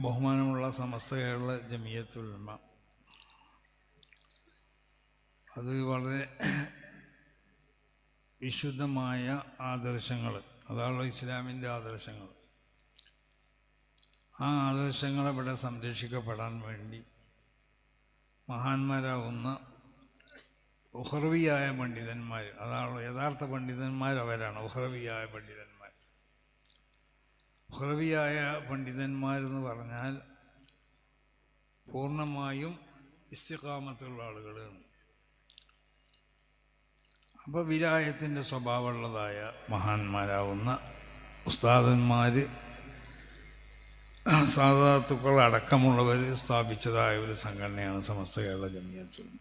ബഹുമാനമുള്ള സമസ്ത കേരള ജമിയത്തുൽ ഉലമ, അത് വളരെ വിശുദ്ധമായ ആദർശങ്ങൾ, അതാണ് ഇസ്ലാമിൻ്റെ ആദർശങ്ങൾ. ആ ആദർശങ്ങൾ ഇവിടെ സംരക്ഷിക്കപ്പെടാൻ വേണ്ടി മഹാന്മാരാകുന്ന ഉഹ്റവിയായ പണ്ഡിതന്മാർ, അതാണ് യഥാർത്ഥ പണ്ഡിതന്മാർ, അവരാണ് ഉഹ്റവിയായ പണ്ഡിതന്മാർ. ഉഹ്റവിയായ പണ്ഡിതന്മാരെന്ന് പറഞ്ഞാൽ പൂർണ്ണമായും ഇസ്തിഖാമത്തുള്ള ആളുകളാണ്. അപ്പോൾ വിലായത്തിൻ്റെ സ്വഭാവമുള്ളതായ മഹാന്മാരാവുന്ന ഉസ്താദന്മാർ, സാദാത്തുക്കൾ അടക്കമുള്ളവർ സ്ഥാപിച്ചതായ ഒരു സംഘടനയാണ് സമസ്ത കേരള ജമിയത്തുൽ ഉലമ.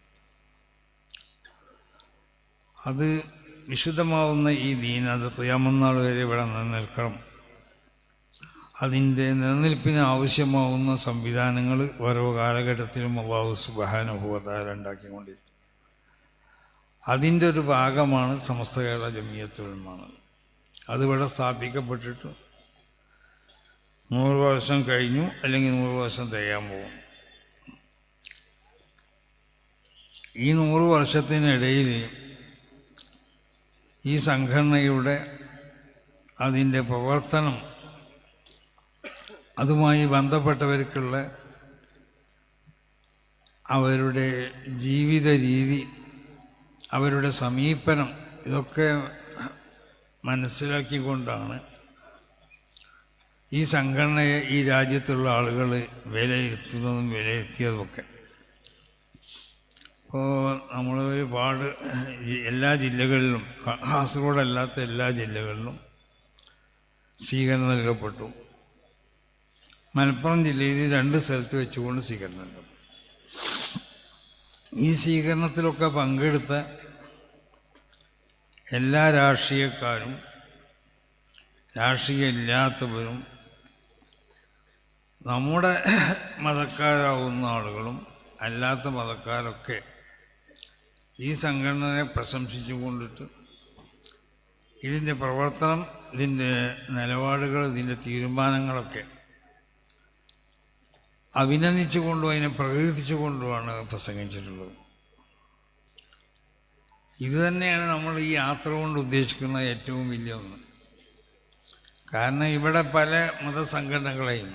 അത് വിശുദ്ധമാവുന്ന ഈ ദീൻ, അത് ഖിയാമത്ത് നാൾ വരെ ഇവിടെ നിലനിൽക്കണം. അതിൻ്റെ നിലനിൽപ്പിന് ആവശ്യമാവുന്ന സംവിധാനങ്ങൾ ഓരോ കാലഘട്ടത്തിലും അല്ലാഹു സുബ്ഹാനഹു വ തആല ഉണ്ടാക്കിക്കൊണ്ടിരിക്കും. അതിൻ്റെ ഒരു ഭാഗമാണ് സമസ്ത കേരള ജമിയത്തുൽ ഉലമ. അതിവിടെ സ്ഥാപിക്കപ്പെട്ടിട്ട് 100 വർഷം കഴിഞ്ഞു, അല്ലെങ്കിൽ 100 വർഷം തികയാൻ പോകും. ഈ 100 വർഷത്തിനിടയിൽ ഈ സംഘടനയുടെ അതിൻ്റെ പ്രവർത്തനം, അതുമായി ബന്ധപ്പെട്ടവർക്കുള്ള അവരുടെ ജീവിത രീതി, അവരുടെ സമീപനം, ഇതൊക്കെ മനസ്സിലാക്കിക്കൊണ്ടാണ് ഈ സംഘടനയെ ഈ രാജ്യത്തുള്ള ആളുകൾ വിലയിരുത്തുന്നതും വിലയിരുത്തിയതുമൊക്കെ. ഇപ്പോൾ നമ്മൾ ഒരുപാട് എല്ലാ ജില്ലകളിലും, കാസർഗോഡല്ലാത്ത എല്ലാ ജില്ലകളിലും സ്വീകരണം നൽകപ്പെട്ടു. മലപ്പുറം ജില്ലയിൽ 2 സ്ഥലത്ത് വെച്ചുകൊണ്ട് സ്വീകരണം നൽകപ്പെട്ടു. ഈ സ്വീകരണത്തിലൊക്കെ പങ്കെടുത്ത എല്ലാ രാഷ്ട്രീയക്കാരും, രാഷ്ട്രീയമില്ലാത്തവരും, നമ്മുടെ മതക്കാരാവുന്ന ആളുകളും അല്ലാത്ത മതക്കാരൊക്കെ ഈ സംഘടനയെ പ്രശംസിച്ചു കൊണ്ടിട്ട് ഇതിൻ്റെ പ്രവർത്തനം, ഇതിൻ്റെ നിലപാടുകൾ, ഇതിൻ്റെ തീരുമാനങ്ങളൊക്കെ അഭിനന്ദിച്ചുകൊണ്ടും അതിനെ പ്രകീർത്തിച്ചുകൊണ്ടുമാണ് പ്രസംഗിച്ചിട്ടുള്ളത്. ഇത് തന്നെയാണ് നമ്മൾ ഈ യാത്ര കൊണ്ട് ഉദ്ദേശിക്കുന്ന ഏറ്റവും വലിയ ഒന്ന്. കാരണം ഇവിടെ പല മതസംഘടനകളെയും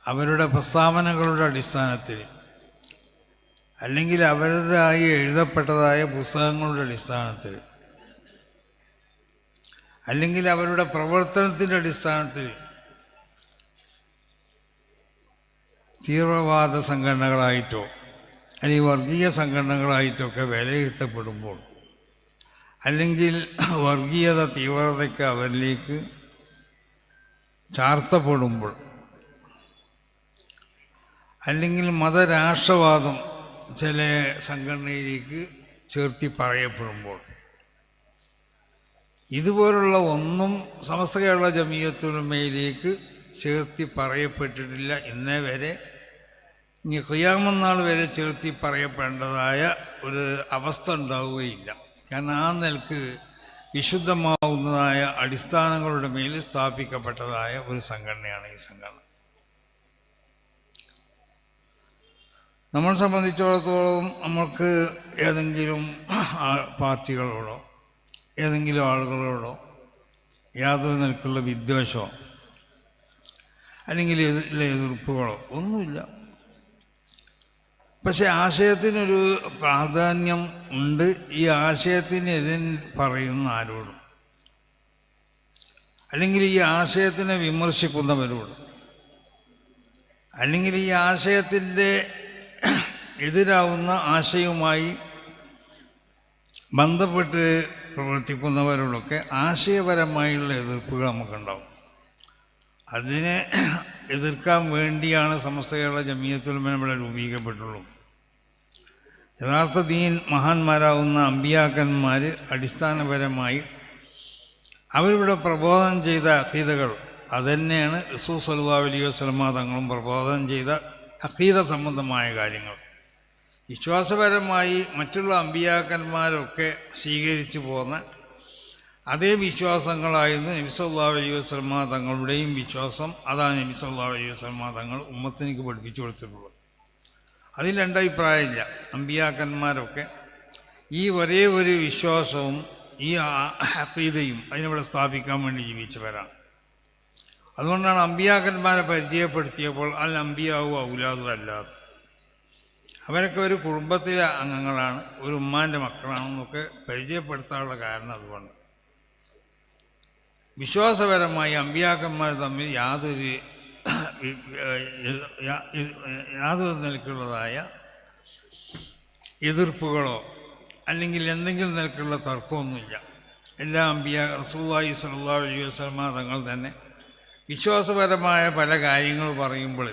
അവരുടെ പ്രസ്താവനകളുടെ അടിസ്ഥാനത്തിൽ, അല്ലെങ്കിൽ അവരുടേതായി എഴുതപ്പെട്ടതായ പുസ്തകങ്ങളുടെ അടിസ്ഥാനത്തിൽ, അല്ലെങ്കിൽ അവരുടെ പ്രവർത്തനത്തിൻ്റെ അടിസ്ഥാനത്തിൽ തീവ്രവാദ സംഘടനകളായിട്ടോ അല്ലെങ്കിൽ വർഗീയ സംഘടനകളായിട്ടൊക്കെ വിലയിരുത്തപ്പെടുമ്പോൾ, അല്ലെങ്കിൽ വർഗീയത, തീവ്രതയ്ക്ക് അവരിലേക്ക് ചാർത്തപ്പെടുമ്പോൾ, അല്ലെങ്കിൽ മതരാഷ്ട്രവാദം ചില സംഘടനയിലേക്ക് ചേർത്തി പറയപ്പെടുമ്പോൾ, ഇതുപോലുള്ള ഒന്നും സമസ്ത കേരള ജമിയത്തുൽ ഉലമയിലേക്ക് ചേർത്തി പറയപ്പെട്ടിട്ടില്ല. ഇന്നേ വരെ, ഇനി ഖിയാമത്ത് നാൾ വരെ ചേർത്തി പറയപ്പെടേണ്ടതായ ഒരു അവസ്ഥ ഉണ്ടാവുകയില്ല. കാരണം ആ നിലക്ക് വിശുദ്ധമാവുന്നതായ അടിസ്ഥാനങ്ങളുടെ മേൽ സ്ഥാപിക്കപ്പെട്ടതായ ഒരു സംഘടനയാണ് ഈ സംഘടന. നമ്മളെ സംബന്ധിച്ചിടത്തോളം നമ്മൾക്ക് ഏതെങ്കിലും പാർട്ടികളോടോ ഏതെങ്കിലും ആളുകളോടോ യാതൊരു നിലക്കുള്ള വിദ്വേഷമോ അല്ലെങ്കിൽ എതിർപ്പുകളോ ഒന്നുമില്ല. പക്ഷെ ആശയത്തിനൊരു പ്രാധാന്യം ഉണ്ട്. ഈ ആശയത്തിന് പറയുന്ന ആരോടും, അല്ലെങ്കിൽ ഈ ആശയത്തിനെ വിമർശിക്കുന്നവരോട്, അല്ലെങ്കിൽ ഈ ആശയത്തിൻ്റെ എതിരാവുന്ന ആശയവുമായി ബന്ധപ്പെട്ട് പ്രവർത്തിക്കുന്നവരോടൊക്കെ ആശയപരമായുള്ള എതിർപ്പുകൾ നമുക്കുണ്ടാവും. അതിനെ എതിർക്കാൻ വേണ്ടിയാണ് സമസ്ത കേരള ജമിയത്തുൽ ഉലമ ഇവിടെ രൂപീകരിക്കപ്പെട്ടുള്ളൂ. യഥാർത്ഥ ദീൻ മഹാന്മാരാവുന്ന അമ്പിയാക്കന്മാർ അടിസ്ഥാനപരമായി അവരിവിടെ പ്രബോധനം ചെയ്ത അഖീദകൾ അതുതന്നെയാണ് റസൂൽ സ്വല്ലല്ലാഹു അലൈഹി വസല്ലമ തങ്ങളും പ്രബോധനം ചെയ്ത അഖീദ സംബന്ധമായ കാര്യങ്ങൾ. വിശ്വാസപരമായി മറ്റുള്ള അമ്പിയാക്കന്മാരൊക്കെ സ്വീകരിച്ചു പോന്ന അതേ വിശ്വാസങ്ങളായിരുന്നു നബി സല്ലല്ലാഹു അലൈഹി വസല്ലമ തങ്ങളുടെയും വിശ്വാസം. അതാണ് നബി സല്ലല്ലാഹു അലൈഹി വസല്ലമ തങ്ങൾ ഉമ്മത്തിനേക്ക് പഠിപ്പിച്ചു കൊടുത്തിട്ടുള്ളത്. അതിൽ രണ്ടഭിപ്രായമില്ല. അമ്പിയാക്കന്മാരൊക്കെ ഈ ഒരേ ഒരു വിശ്വാസവും ഈ അഖീദയും അതിനിവിടെ സ്ഥാപിക്കാൻ വേണ്ടി ജീവിച്ചവരാണ്. അതുകൊണ്ടാണ് അമ്പിയാക്കന്മാരെ പരിചയപ്പെടുത്തിയപ്പോൾ അൽ അമ്പിയാവു ഔലാദു അല്ലാതെ, അവരൊക്കെ ഒരു കുടുംബത്തിലെ അംഗങ്ങളാണ്, ഒരു ഉമ്മാൻ്റെ മക്കളാണെന്നൊക്കെ പരിചയപ്പെടുത്താനുള്ള കാരണം അതുകൊണ്ട്. വിശ്വാസപരമായി അമ്പിയാക്കന്മാർ തമ്മിൽ യാതൊരു നിലക്കുള്ളതായ എതിർപ്പുകളോ അല്ലെങ്കിൽ എന്തെങ്കിലും നിലക്കുള്ള തർക്കമൊന്നുമില്ല. എല്ലാ റസൂലുള്ളാഹി സ്വല്ലല്ലാഹു അലൈഹി വസല്ലമ തങ്ങൾ തന്നെ വിശ്വാസപരമായ പല കാര്യങ്ങൾ പറയുമ്പോൾ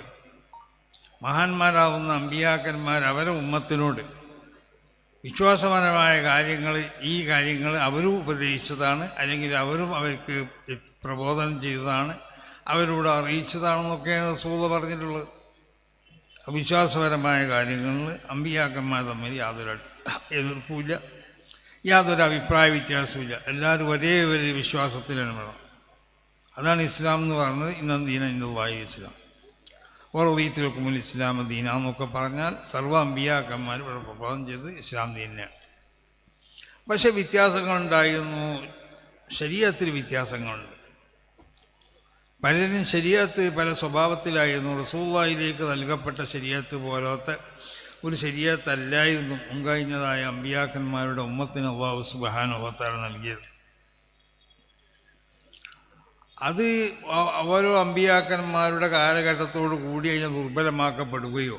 മഹാന്മാരാവുന്ന അമ്പിയാക്കന്മാർ അവരെ ഉമ്മത്തിനോട് വിശ്വാസപരമായ ഈ കാര്യങ്ങൾ അവരും ഉപദേശിച്ചതാണ്, അല്ലെങ്കിൽ അവരും അവർക്ക് പ്രബോധനം ചെയ്തതാണ്, അവരോട് അറിയിച്ചതാണെന്നൊക്കെയാണ് റസൂൽ പറഞ്ഞിട്ടുള്ളത്. വിശ്വാസപരമായ കാര്യങ്ങളിൽ അമ്പിയാക്കന്മാർ തമ്മിൽ യാതൊരു എതിർപ്പുമില്ല, യാതൊരു അഭിപ്രായ വ്യത്യാസമില്ല. എല്ലാവരും ഒരേ ഒരു വിശ്വാസത്തിലാണ് വേണം. അതാണ് ഇസ്ലാം എന്ന് പറയുന്നത്. ഇന്ന ദീന ഇന്നല്ലാഹി ഇസ്ലാം വറദീതു ലക്കുമുൽ ഇസ്ലാമ ദീന എന്നൊക്കെ പറഞ്ഞാൽ സർവ്വ അമ്പിയാക്കന്മാർ ഇവിടെ പ്രബോധനം ചെയ്ത് ഇസ്ലാം ദീനാണ്. പക്ഷെ വ്യത്യാസങ്ങളുണ്ടായിരുന്നു, ശരീഅത്തിൽ വ്യത്യാസങ്ങളുണ്ട്. പലരും ശരീഅത്ത് പല സ്വഭാവത്തിലായിരുന്നു. റസൂലുള്ളാഹിയിലേക്ക് നൽകപ്പെട്ട ശരീഅത്ത് പോലത്തെ ഒരു ശരീഅത്തല്ലായിരുന്നു മുൻകഴിഞ്ഞതായ അമ്പിയാക്കന്മാരുടെ ഉമ്മത്തിന് അല്ലാഹു സുബ്ഹാനഹു വ തആല നൽകിയത്. അത് ഓരോ അമ്പിയാക്കന്മാരുടെ കാലഘട്ടത്തോടു കൂടി അതിനെ ദുർബലമാക്കപ്പെടുകയോ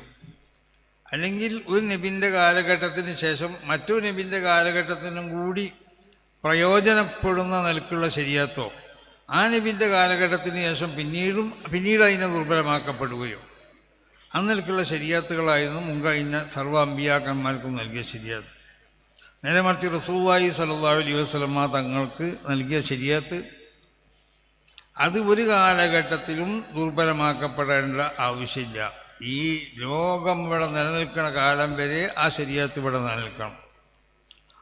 അല്ലെങ്കിൽ ഒരു നബിൻ്റെ കാലഘട്ടത്തിന് ശേഷം മറ്റൊരു നബിൻ്റെ കാലഘട്ടത്തിനും കൂടി പ്രയോജനപ്പെടുന്ന നിലക്കുള്ള ശരീഅത്തോ ആ നബിൻ്റെ കാലഘട്ടത്തിന് ശേഷം പിന്നീട് അതിനെ ദുർബലമാക്കപ്പെടുകയോ അന്നിലേക്കുള്ള ശരീഅത്തുകളായിരുന്നു മുൻകഴിഞ്ഞ സർവ്വ അമ്പിയാക്കന്മാർക്കും നൽകിയ ശരീഅത്ത്. നേരെ മറിച്ച് റസൂലുള്ളാഹി സ്വല്ലല്ലാഹു അലൈഹി വസല്ലമ തങ്ങൾക്ക് നൽകിയ ശരീഅത്ത് അത് ഒരു കാലഘട്ടത്തിലും ദുർബലമാക്കപ്പെടേണ്ട ആവശ്യമില്ല. ഈ ലോകം ഇവിടെ നിലനിൽക്കുന്ന കാലം വരെ ആ ശരീഅത്ത് ഇവിടെ നിലനിൽക്കണം.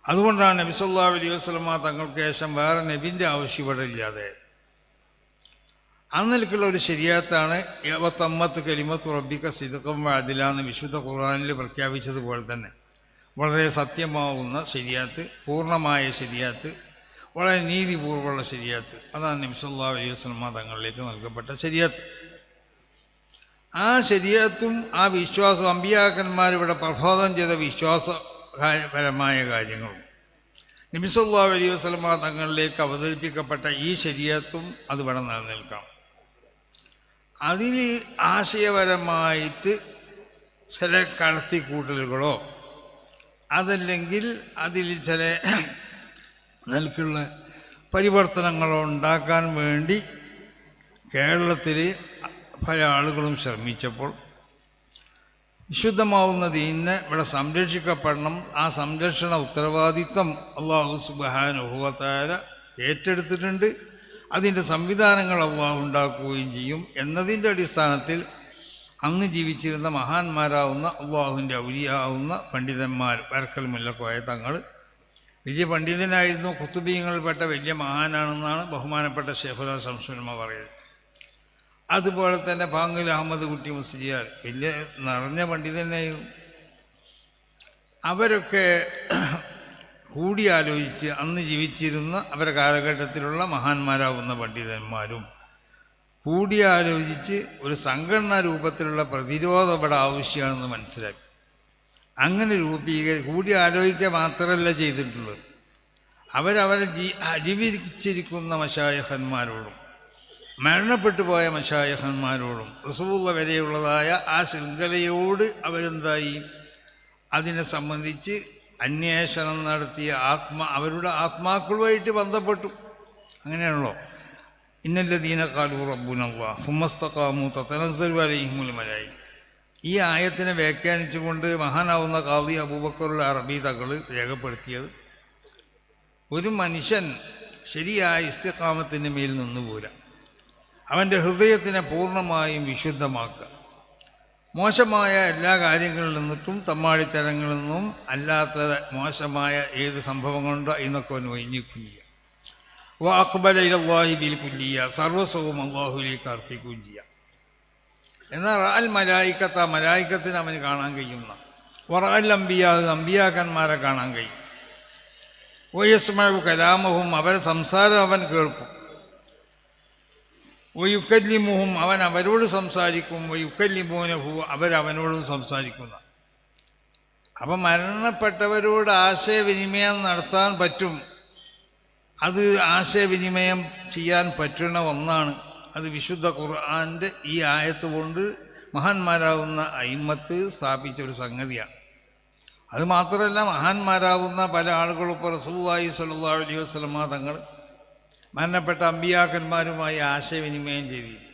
അതുകൊണ്ടാണ് നബി സല്ലല്ലാഹു അലൈഹി വസല്ലമ തങ്ങൾക്ക് ശേഷം വേറെ നബിൻ്റെ ആവശ്യം ഇവിടെ ഇല്ലാതെ അന്നിലേക്കുള്ള ഒരു ശരീഅത്താണ് വതമ്മത്ത് കലിമത്തു റബ്ബിക സിദ്ഖൻ വഅദ്ല എന്ന് വിശുദ്ധ ഖുർആനിൽ പ്രഖ്യാപിച്ചതുപോലെ തന്നെ വളരെ സത്യമാവുന്ന ശരീഅത്ത്, പൂർണ്ണമായ ശരീഅത്ത്, വളരെ നീതിപൂർവ്വമുള്ള ശരീഅത്ത്. അതാണ് നബി സല്ലല്ലാഹു അലൈഹി വസല്ലമ തങ്ങളിലേക്ക് നൽകപ്പെട്ട ശരീഅത്ത്. ആ ശരീഅത്തും ആ വിശ്വാസം അമ്പിയാക്കന്മാരിവിടെ പ്രബോധനം ചെയ്ത വിശ്വാസപരമായ കാര്യങ്ങളും നബി സല്ലല്ലാഹു അലൈഹി വസല്ലമ തങ്ങളിലേക്ക് അവതരിപ്പിക്കപ്പെട്ട ഈ ശരീഅത്തും അത് ഇവിടെ നിലനിൽക്കണം. അതിൽ ആശയപരമായിട്ട് ചില കടത്തിക്കൂട്ടലുകളോ അതല്ലെങ്കിൽ അതിൽ ചില നിലക്കുള്ള പരിവർത്തനങ്ങളോ ഉണ്ടാക്കാൻ വേണ്ടി കേരളത്തിൽ പല ആളുകളും ശ്രമിച്ചപ്പോൾ വിശുദ്ധമാവുന്ന ദീനിനെ ഇവിടെ സംരക്ഷിക്കപ്പെടണം. ആ സംരക്ഷണ ഉത്തരവാദിത്വം അല്ലാഹു സുബ്ഹാനഹു വ തആല ഏറ്റെടുത്തിട്ടുണ്ട്. അതിൻ്റെ സംവിധാനങ്ങൾ അല്ലാഹു ഉണ്ടാക്കുകയും ചെയ്യും എന്നതിൻ്റെ അടിസ്ഥാനത്തിൽ അന്ന് ജീവിച്ചിരുന്ന മഹാന്മാരാവുന്ന അല്ലാഹുവിൻ്റെ ഔലിയാവുന്ന പണ്ഡിതന്മാർ വരക്കൽ മുല്ലക്കോയ തങ്ങൾ വലിയ പണ്ഡിതനായിരുന്നു, ഖുതുബീങ്ങളിൽപ്പെട്ട വലിയ മഹാനാണെന്നാണ് ബഹുമാനപ്പെട്ട ശൈഖുൽ ശംസുൽ പറയുന്നത്. അതുപോലെ തന്നെ പാങ്ങൽ അഹമ്മദ് കുട്ടി മുസ്ലിയാർ വലിയ നിറഞ്ഞ പണ്ഡിതനായിരുന്നു. അവരൊക്കെ കൂടിയാലോചിച്ച് അന്ന് ജീവിച്ചിരുന്ന അവരുടെ കാലഘട്ടത്തിലുള്ള മഹാന്മാരാവുന്ന പണ്ഡിതന്മാരും കൂടിയാലോചിച്ച് ഒരു സംഘടനാ രൂപത്തിലുള്ള പ്രതിരോധം ഇവിടെ ആവശ്യമാണെന്ന് മനസ്സിലാക്കി. അങ്ങനെ കൂടി ആലോചിക്കുക മാത്രമല്ല ചെയ്തിട്ടുള്ളത്, അവരവരെ ജീവിച്ചിരിക്കുന്ന മശായിഖന്മാരോടും മരണപ്പെട്ടു പോയ മശായിഖന്മാരോടും റസൂലുള്ള വരെയുള്ളതായ ആ ശൃംഖലയോട് അവരെന്തായി അതിനെ സംബന്ധിച്ച് അന്വേഷണം നടത്തിയ അവരുടെ ആത്മാക്കളുമായിട്ട് ബന്ധപ്പെട്ടു. അങ്ങനെയാണല്ലോ ഇന്നല്ലദീന ഖാലൂ റബ്ബുനല്ലാഹ് സുമ്മസ്തഖാമു തതനസ്സലു അലൈഹിമുൽ മലായിക. ഈ ആയത്തിനെ വ്യാഖ്യാനിച്ചുകൊണ്ട് മഹാനാവുന്ന ഖാദി അബൂബക്കറുൽ അറബി തങ്ങൾ രേഖപ്പെടുത്തിയത് ഒരു മനുഷ്യൻ ശരിയായ ഇസ്തിഖാമത്തിൻ്റെ മേൽ നിന്നുപോരാ, അവൻ്റെ ഹൃദയത്തിനെ പൂർണ്ണമായും വിശുദ്ധമാക്കുക, മോശമായ എല്ലാ കാര്യങ്ങളിൽ നിന്നിട്ടും തമ്മാടിത്തരങ്ങളിൽ നിന്നും അല്ലാത്ത മോശമായ ഏത് സംഭവങ്ങളുണ്ടോ എന്നൊക്കെ അവൻ ഒഴിഞ്ഞിക്കുക. വ അഖ്ബല ഇലല്ലാഹി ബിൽ കുല്ലിയ, സർവസ്വവും അള്ളാഹുവിലേക്ക് അർപ്പിക്കുകയും ചെയ്യാം. എന്നാൽ അൽ മലായിക്കത്ത്, ആ മലായിക്കത്തിന് അവന് കാണാൻ കഴിയുന്ന, വറഅൽ അംബിയാ, അംബിയാക്കന്മാരെ കാണാൻ കഴിയും. വയസ്മഉ കലാമഹും, അവരെ സംസാരം അവൻ കേൾക്കും. വയുക്കല്ലിമുഹും, അവൻ അവരോട് സംസാരിക്കും. വയുക്കല്ലിമൂനഹു, അവരവനോടും സംസാരിക്കുന്ന. അപ്പം മരണപ്പെട്ടവരോട് ആശയവിനിമയം നടത്താൻ പറ്റും. അത് ആശയവിനിമയം ചെയ്യാൻ പറ്റുന്ന ഒന്നാണ്. അത് വിശുദ്ധ ഖുർആൻ്റെ ഈ ആയത്ത് കൊണ്ട് മഹാന്മാരാകുന്ന അയിമ്മത്ത് സ്ഥാപിച്ചൊരു സംഗതിയാണ്. അതുമാത്രമല്ല, മഹാന്മാരാകുന്ന പല ആളുകളും ഇപ്പോൾ റസൂലുള്ളാഹി സ്വല്ലല്ലാഹു അലൈഹി വസല്ലമ തങ്ങൾ മരണപ്പെട്ട അമ്പിയാക്കന്മാരുമായി ആശയവിനിമയം ചെയ്തിരുന്നു.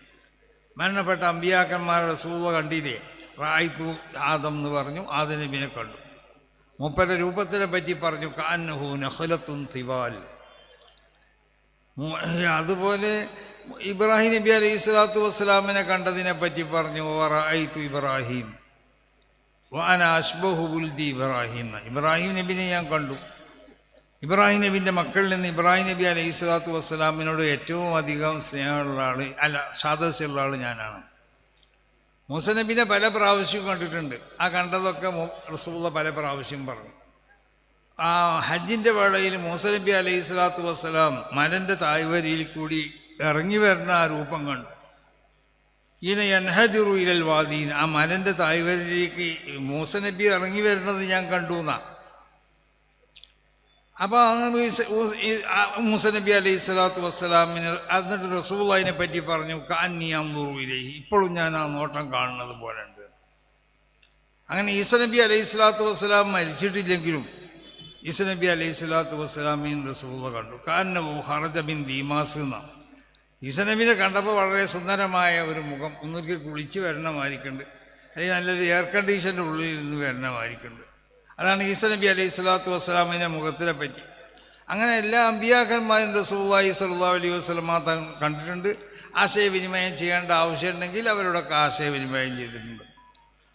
മരണപ്പെട്ട അമ്പിയാക്കന്മാർ റസൂലുള്ളാഹി കണ്ടില്ലേ? റായിത്തു ആദം എന്ന് പറഞ്ഞു, ആദം നബിയെ കണ്ടു. മൂപ്പരുടെ രൂപത്തിനെ പറ്റി പറഞ്ഞു, കഅന്നഹു നഖലത്തുൻ തിവാൽ. അതുപോലെ ഇബ്രാഹിം നബി അലൈഹി സ്വലാത്തു വസ്സലാമിനെ കണ്ടതിനെ പറ്റി പറഞ്ഞു, വറഅയ്തു ഇബ്രാഹിം വഅന അശ്ബഹു ബുൽദി ഇബ്രാഹിം. ഇബ്രാഹിം നബിനെ ഞാൻ കണ്ടു. ഇബ്രാഹിം നബിൻ്റെ മക്കളിൽ നിന്ന് ഇബ്രാഹിം നബി അലൈഹി സ്വലാത്തു വസ്സലാമിനോട് ഏറ്റവും അധികം സ്നേഹമുള്ള ആൾ, സാദസ്യമുള്ള ആൾ ഞാനാണ്. മൂസ നബിനെ പല പ്രാവശ്യം കണ്ടിട്ടുണ്ട്. ആ കണ്ടതൊക്കെ റസൂലുള്ളാഹി പല പ്രാവശ്യം പറഞ്ഞു. ആ ഹജ്ജിൻ്റെ വേളയിൽ മൂസ നബി അലൈഹി സ്വലാത്തു വസ്സലാം മലൻ്റെ തായ്വരിയിൽ കൂടി ഇറങ്ങി വരുന്ന ആ രൂപം കണ്ടു. ഈന യൻഹദിറു ഇലൽ വാദീൻ, ആ മലൻ്റെ തായ്വരിലേക്ക് മൂസ നബി ഇറങ്ങി വരുന്നത് ഞാൻ കണ്ടു എന്നാ. അപ്പോൾ മൂസ നബി അലൈഹി സ്വലാത്തു വസ്സലാമിന് എന്നിട്ട് റസൂലുള്ളാഹിനെ പറ്റി പറഞ്ഞു, കഅന്നി അൻദുറു ഇലൈഹി, ഇപ്പോഴും ഞാൻ ആ നോട്ടം കാണുന്നത് പോലെ ഉണ്ട്. അങ്ങനെ ഈസ നബി അലൈഹി സ്വലാത്തു വസ്സലാം മരിച്ചിട്ടില്ലെങ്കിലും ഈസ നബി അലൈഹി സ്വലാത്തു വസ്സലാമിൻ റസൂലുള്ളാഹി കണ്ടു. കഅന്നഹു ഖറജ മിൻ ദീമാസ് എന്നാണ്. ഈസ നബിനെ കണ്ടപ്പോൾ വളരെ സുന്ദരമായ ഒരു മുഖം, ഒന്നിക്ക് കുളിച്ച് വരണമായിരിക്കുന്നുണ്ട്, അല്ലെങ്കിൽ നല്ലൊരു എയർ കണ്ടീഷൻ്റെ ഉള്ളിൽ ഇരുന്ന് വരണമായിരിക്കുന്നുണ്ട്. അതാണ് ഈസ നബി അലൈഹി സ്വലാത്തു വസ്സലാമിൻ്റെ മുഖത്തിനെ പറ്റി. അങ്ങനെ എല്ലാ അമ്പിയാക്കന്മാരും റസൂലുള്ളാഹി സ്വല്ലല്ലാഹു അലൈഹി വസല്ലമ കണ്ടിട്ടുണ്ട്. ആശയവിനിമയം ചെയ്യേണ്ട ആവശ്യമുണ്ടെങ്കിൽ അവരോടൊക്കെ ആശയവിനിമയം ചെയ്തിട്ടുണ്ട്.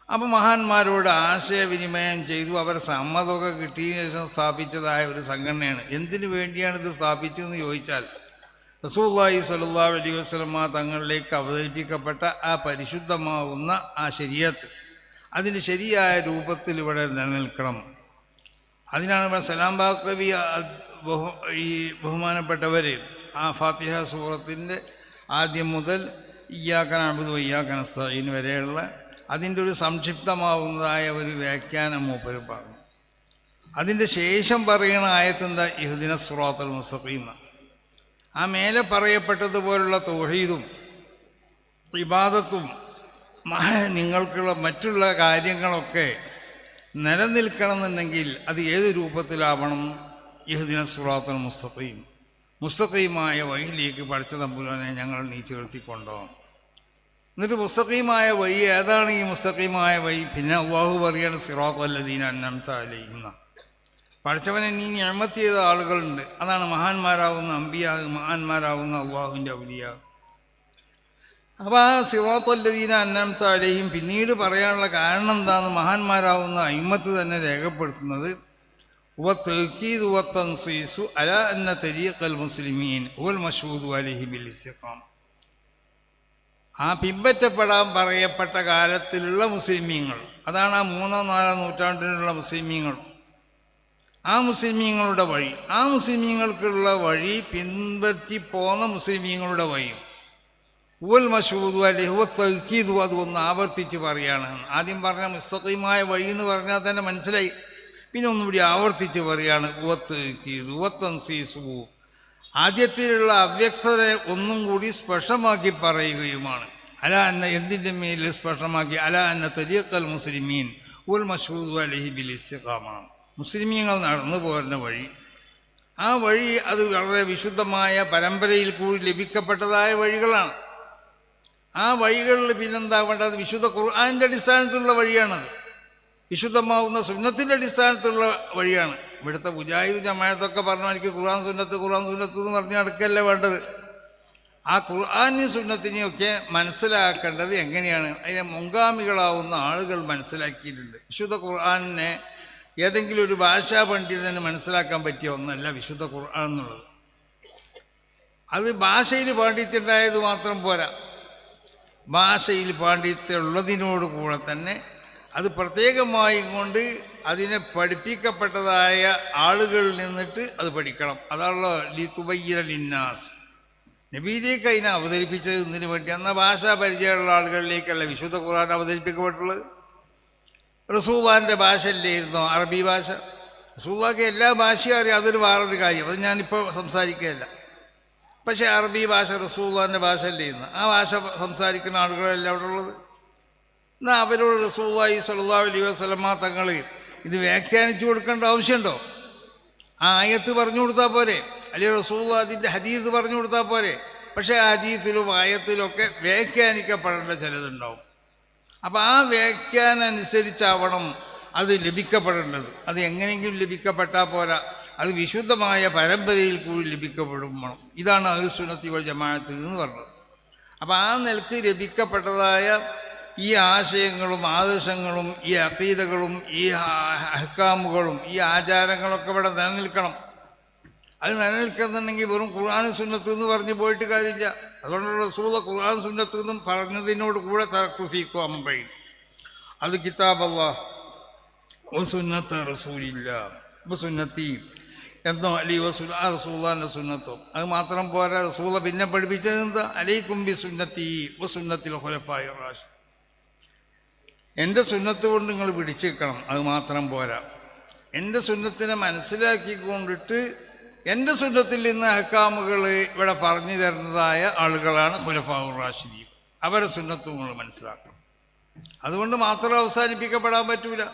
അപ്പോൾ മഹാന്മാരോട് ആശയവിനിമയം ചെയ്തു. അവരെ സമ്മതമൊക്കെ കിട്ടിയതിനു ശേഷം സ്ഥാപിച്ചതായ ഒരു സംഘടനയാണ്. എന്തിനു വേണ്ടിയാണ് ഇത് സ്ഥാപിച്ചതെന്ന് ചോദിച്ചാൽ, റസൂലുള്ളാഹി സ്വല്ലല്ലാഹു അലൈഹി വസല്ലമ തങ്ങളിലേക്ക് അവതരിപ്പിക്കപ്പെട്ട ആ പരിശുദ്ധമാവുന്ന ആ ശരീഅത്ത് അതിന് ശരിയായ രൂപത്തിൽ ഇവിടെ നിലനിൽക്കണം. അതിനാണ് ഇവിടെ സലാം ബാക്കവി ഈ ബഹുമാനപ്പെട്ടവർ ആ ഫാത്തിഹ സൂറത്തിൻ്റെ ആദ്യം മുതൽ ഇയ്യാക നഅ്ബുദു വ ഇയ്യാക നസ്തഈൻ വരെയുള്ള അതിൻ്റെ ഒരു സംക്ഷിപ്തമാവുന്നതായ ഒരു വ്യാഖ്യാനം മൂപ്പര് പറഞ്ഞു. അതിൻ്റെ ശേഷം പറയുന്ന ആയത്തെന്താ? ഇഹ്ദിന സിറാത്തൽ മുസ്തഖീം. ആ മേലെ പറയപ്പെട്ടതുപോലുള്ള തൗഹീദും ഇബാദത്തും നിങ്ങൾക്കുള്ള മറ്റുള്ള കാര്യങ്ങളൊക്കെ നിലനിൽക്കണമെന്നുണ്ടെങ്കിൽ അത് ഏത് രൂപത്തിലാവണം? ഇഹ്ദിന സിറാത്തൽ മുസ്തഖീം, മുസ്തഖീമായ വഴിയിലേക്ക് പഠിച്ച തമ്പുരാനെ ഞങ്ങൾ നീ ചേർത്തിക്കൊണ്ടോ. എന്നിട്ട് മുസ്തഖീമായ വഴി ഏതാണ്? ഈ മുസ്തഖീമായ വഴി പിന്നെ അല്ലാഹു പറയാണ് സിറാത്തൽ ലദീന അൻഅംത അലൈഹിം. പഠിച്ചവനെ നീ നിഅമത്ത് ചെയ്ത ആളുകളുണ്ട്. അതാണ് മഹാന്മാരാവുന്ന അംബിയാ, മഹാന്മാരാവുന്ന അള്ളാഹുവിൻ്റെ ഔലിയാ. അപ്പോൾ ആ സിറാത്തൽ ലദീന അൻഅംത അലൈഹിം പിന്നീട് പറയാനുള്ള കാരണം എന്താണെന്ന് മഹാന്മാരാവുന്ന അയിമ്മത്ത് തന്നെ രേഖപ്പെടുത്തുന്നത്, വത്തഅ്കീദു വത്തൻസീസു അലാ അന്ന തരീഖൽ മുസ്ലിമീൻ വൽ മശ്ഹൂദു അലൈഹി ബിൽ ഇസ്തിഖാം. ആ പിൻപറ്റപ്പെടാൻ പറയപ്പെട്ട കാലത്തിലുള്ള മുസ്ലിമീങ്ങൾ, അതാണ് ആ 3-4 നൂറ്റാണ്ടിലുള്ള മുസ്ലിമീങ്ങൾ. ആ മുസ്ലിമീങ്ങളുടെ വഴി, ആ മുസ്ലിമീങ്ങൾക്കുള്ള വഴി പിൻപറ്റി പോന്ന മുസ്ലിമീങ്ങളുടെ വഴിയും ഉവൽ മശൂദു അലൈഹി വത്തഅ്കീദു, അതൊന്ന് ആവർത്തിച്ച് പറയുകയാണ്. ആദ്യം പറഞ്ഞ മുസ്തഖീമായ വഴി എന്ന് പറഞ്ഞാൽ തന്നെ മനസ്സിലായി. പിന്നെ ഒന്നുകൂടി ആവർത്തിച്ച് പറയുകയാണ് വത്തഅ്കീദു വത്തൻസീസു. ആദ്യത്തിലുള്ള അവ്യക്തതയെ ഒന്നും കൂടി സ്പഷ്ടമാക്കി പറയുകയുമാണ്. അലാ അന്ന, എന്തിൻ്റെ മേലിൽ സ്പഷ്ടമാക്കി? അലാ അന്ന തരീഖൽ മുസ്ലിമീൻ ഉൽ മശ്ഹൂദു അലൈഹി ബിൽ ഇസ്തിഖാമ. മുസ്ലിമീങ്ങൾ നടന്നു പോരുന്ന വഴി, ആ വഴി അത് വളരെ വിശുദ്ധമായ പരമ്പരയിൽ കൂടി ലഭിക്കപ്പെട്ടതായ വഴികളാണ്. ആ വഴികളിൽ പിന്നെന്താ വേണ്ടത്? വിശുദ്ധ ഖുർആൻ്റെ അടിസ്ഥാനത്തിലുള്ള വഴിയാണത്. വിശുദ്ധമാവുന്ന സുന്നത്തിൻ്റെ അടിസ്ഥാനത്തിലുള്ള വഴിയാണ്. ഇവിടുത്തെ മുജാഹിദ് ജമാഅത്തൊക്കെ പറഞ്ഞാൽ എനിക്ക് ഖുർആൻ സുന്നത്ത് എന്ന് പറഞ്ഞ് നടക്കല്ല വേണ്ടത്. ആ ഖുർആനെയും സുന്നത്തിനെയൊക്കെ മനസ്സിലാക്കേണ്ടത് എങ്ങനെയാണ്? അതിനെ മുൻഗാമികളാവുന്ന ആളുകൾ മനസ്സിലാക്കിയിട്ടുണ്ട്. വിശുദ്ധ ഖുർആനെ ഏതെങ്കിലും ഒരു ഭാഷാ പണ്ഡിതന് മനസ്സിലാക്കാൻ പറ്റിയ ഒന്നല്ല വിശുദ്ധ ഖുർആൻ എന്നുള്ളത്. അത് ഭാഷയിൽ പാണ്ഡിത്യമുണ്ടായത് മാത്രം പോരാ. ഭാഷയിൽ പാണ്ഡിത്യമുള്ളതിനോട് കൂടെ തന്നെ അത് പ്രത്യേകമായി കൊണ്ട് അതിനെ പഠിപ്പിക്കപ്പെട്ടതായ ആളുകളിൽ നിന്നിട്ട് അത് പഠിക്കണം. അതാണല്ലോ ലിതുബയ്യിന ലിന്നാസ്. നബിയിലേക്ക് അതിനെ അവതരിപ്പിച്ചത് ഇതിനു വേണ്ടി. എന്നാൽ ഭാഷാ പരിചയമുള്ള ആളുകളിലേക്കല്ല വിശുദ്ധ ഖുർആൻ അവതരിപ്പിക്കപ്പെട്ടുള്ളത്. റസൂലുള്ളാഹിൻ്റെ ഭാഷയല്ലായിരുന്നോ അറബി ഭാഷ? റസൂലുള്ളാഹിക്ക് എല്ലാ ഭാഷയും അറിയാം, അതൊരു വേറൊരു കാര്യം, അത് ഞാനിപ്പോൾ സംസാരിക്കുകയല്ല. പക്ഷേ അറബി ഭാഷ റസൂലുള്ളാഹിൻ്റെ ഭാഷയല്ലായിരുന്നു. ആ ഭാഷ സംസാരിക്കുന്ന ആളുകളെല്ലാം അവിടെ ഉള്ളത്. എന്നാൽ അവരോട് റസൂലുള്ളാഹി സ്വല്ലല്ലാഹു അലൈഹി വസല്ലമ തങ്ങൾ ഇത് വ്യാഖ്യാനിച്ചു കൊടുക്കേണ്ട ആവശ്യമുണ്ടോ? ആ ആയത്ത് പറഞ്ഞു കൊടുത്താൽ പോരെ, അല്ലെങ്കിൽ റസൂലുള്ളാഹി അതിൻ്റെ ഹദീസ് പറഞ്ഞു കൊടുത്താൽ പോരെ. പക്ഷേ ആ ഹദീസിലും ആയത്തിലൊക്കെ വ്യാഖ്യാനിക്കപ്പെടേണ്ട ചിലതുണ്ടാവും. അപ്പോൾ ആ വ്യാഖ്യാനം അനുസരിച്ചാവണം അത് ലഭിക്കപ്പെടേണ്ടത്. അത് എങ്ങനെയെങ്കിലും ലഭിക്കപ്പെട്ടാൽ പോരാ, അത് വിശുദ്ധമായ പരമ്പരയിൽ കൂടി ലഭിക്കപ്പെടുമ്പോൾ. ഇതാണ് അഹ്ലുസുന്നത്തി വൽ ജമാഅത്ത് എന്ന് പറഞ്ഞത്. അപ്പോൾ ആ നിലക്ക് ലഭിക്കപ്പെട്ടതായ ഈ ആശയങ്ങളും ആദർശങ്ങളും ഈ അഖീദകളും ഈ അഹ്കാമുകളും ഈ ആചാരങ്ങളൊക്കെ ഇവിടെ നിലനിൽക്കണം. അത് നിലനിൽക്കുന്നുണ്ടെങ്കിൽ വെറും ഖുർആൻ സുന്നത്ത് എന്ന് പറഞ്ഞ് പോയിട്ട് കാര്യമില്ല. അതുകൊണ്ടുള്ള റസൂലുള്ളാഹി ഖുർആൻ സുന്നത്ത് എന്നും പറഞ്ഞതിനോട് കൂടെ തറക്തു ഫീക്കും അമ്പയും, അത് കിതാബ് അല്ലാഹ് സുന്നത്ത് റസൂലില്ല സുന്നത്തി എന്നോ അലി റസൂലുള്ളാഹിൻ്റെ സുന്നത്തോ. അത് മാത്രം പോരാ, റസൂലുള്ളാഹി പിന്നെ പഠിപ്പിച്ചത് എന്താ? അലൈക്കും ബി സുന്നത്തി സുന്നത്തിൽ ഖുലഫാഇ റാഷിദീൻ. എൻ്റെ സുന്നത്ത് കൊണ്ട് നിങ്ങൾ പിടിച്ചേക്കണം. അത് മാത്രം പോരാ, എൻ്റെ സുന്നത്തിനെ മനസ്സിലാക്കിക്കൊണ്ടിട്ട് എൻ്റെ സുന്നത്തിൽ നിന്ന് അഹ്കാമുകൾ ഇവിടെ പറഞ്ഞു തരുന്നതായ ആളുകളാണ് ഖുലഫാഉർ റാഷിദീൻ. അവരെ സുന്നത്ത് നിങ്ങൾ മനസ്സിലാക്കണം. അതുകൊണ്ട് മാത്രം അവസാനിപ്പിക്കപ്പെടാൻ പറ്റൂല.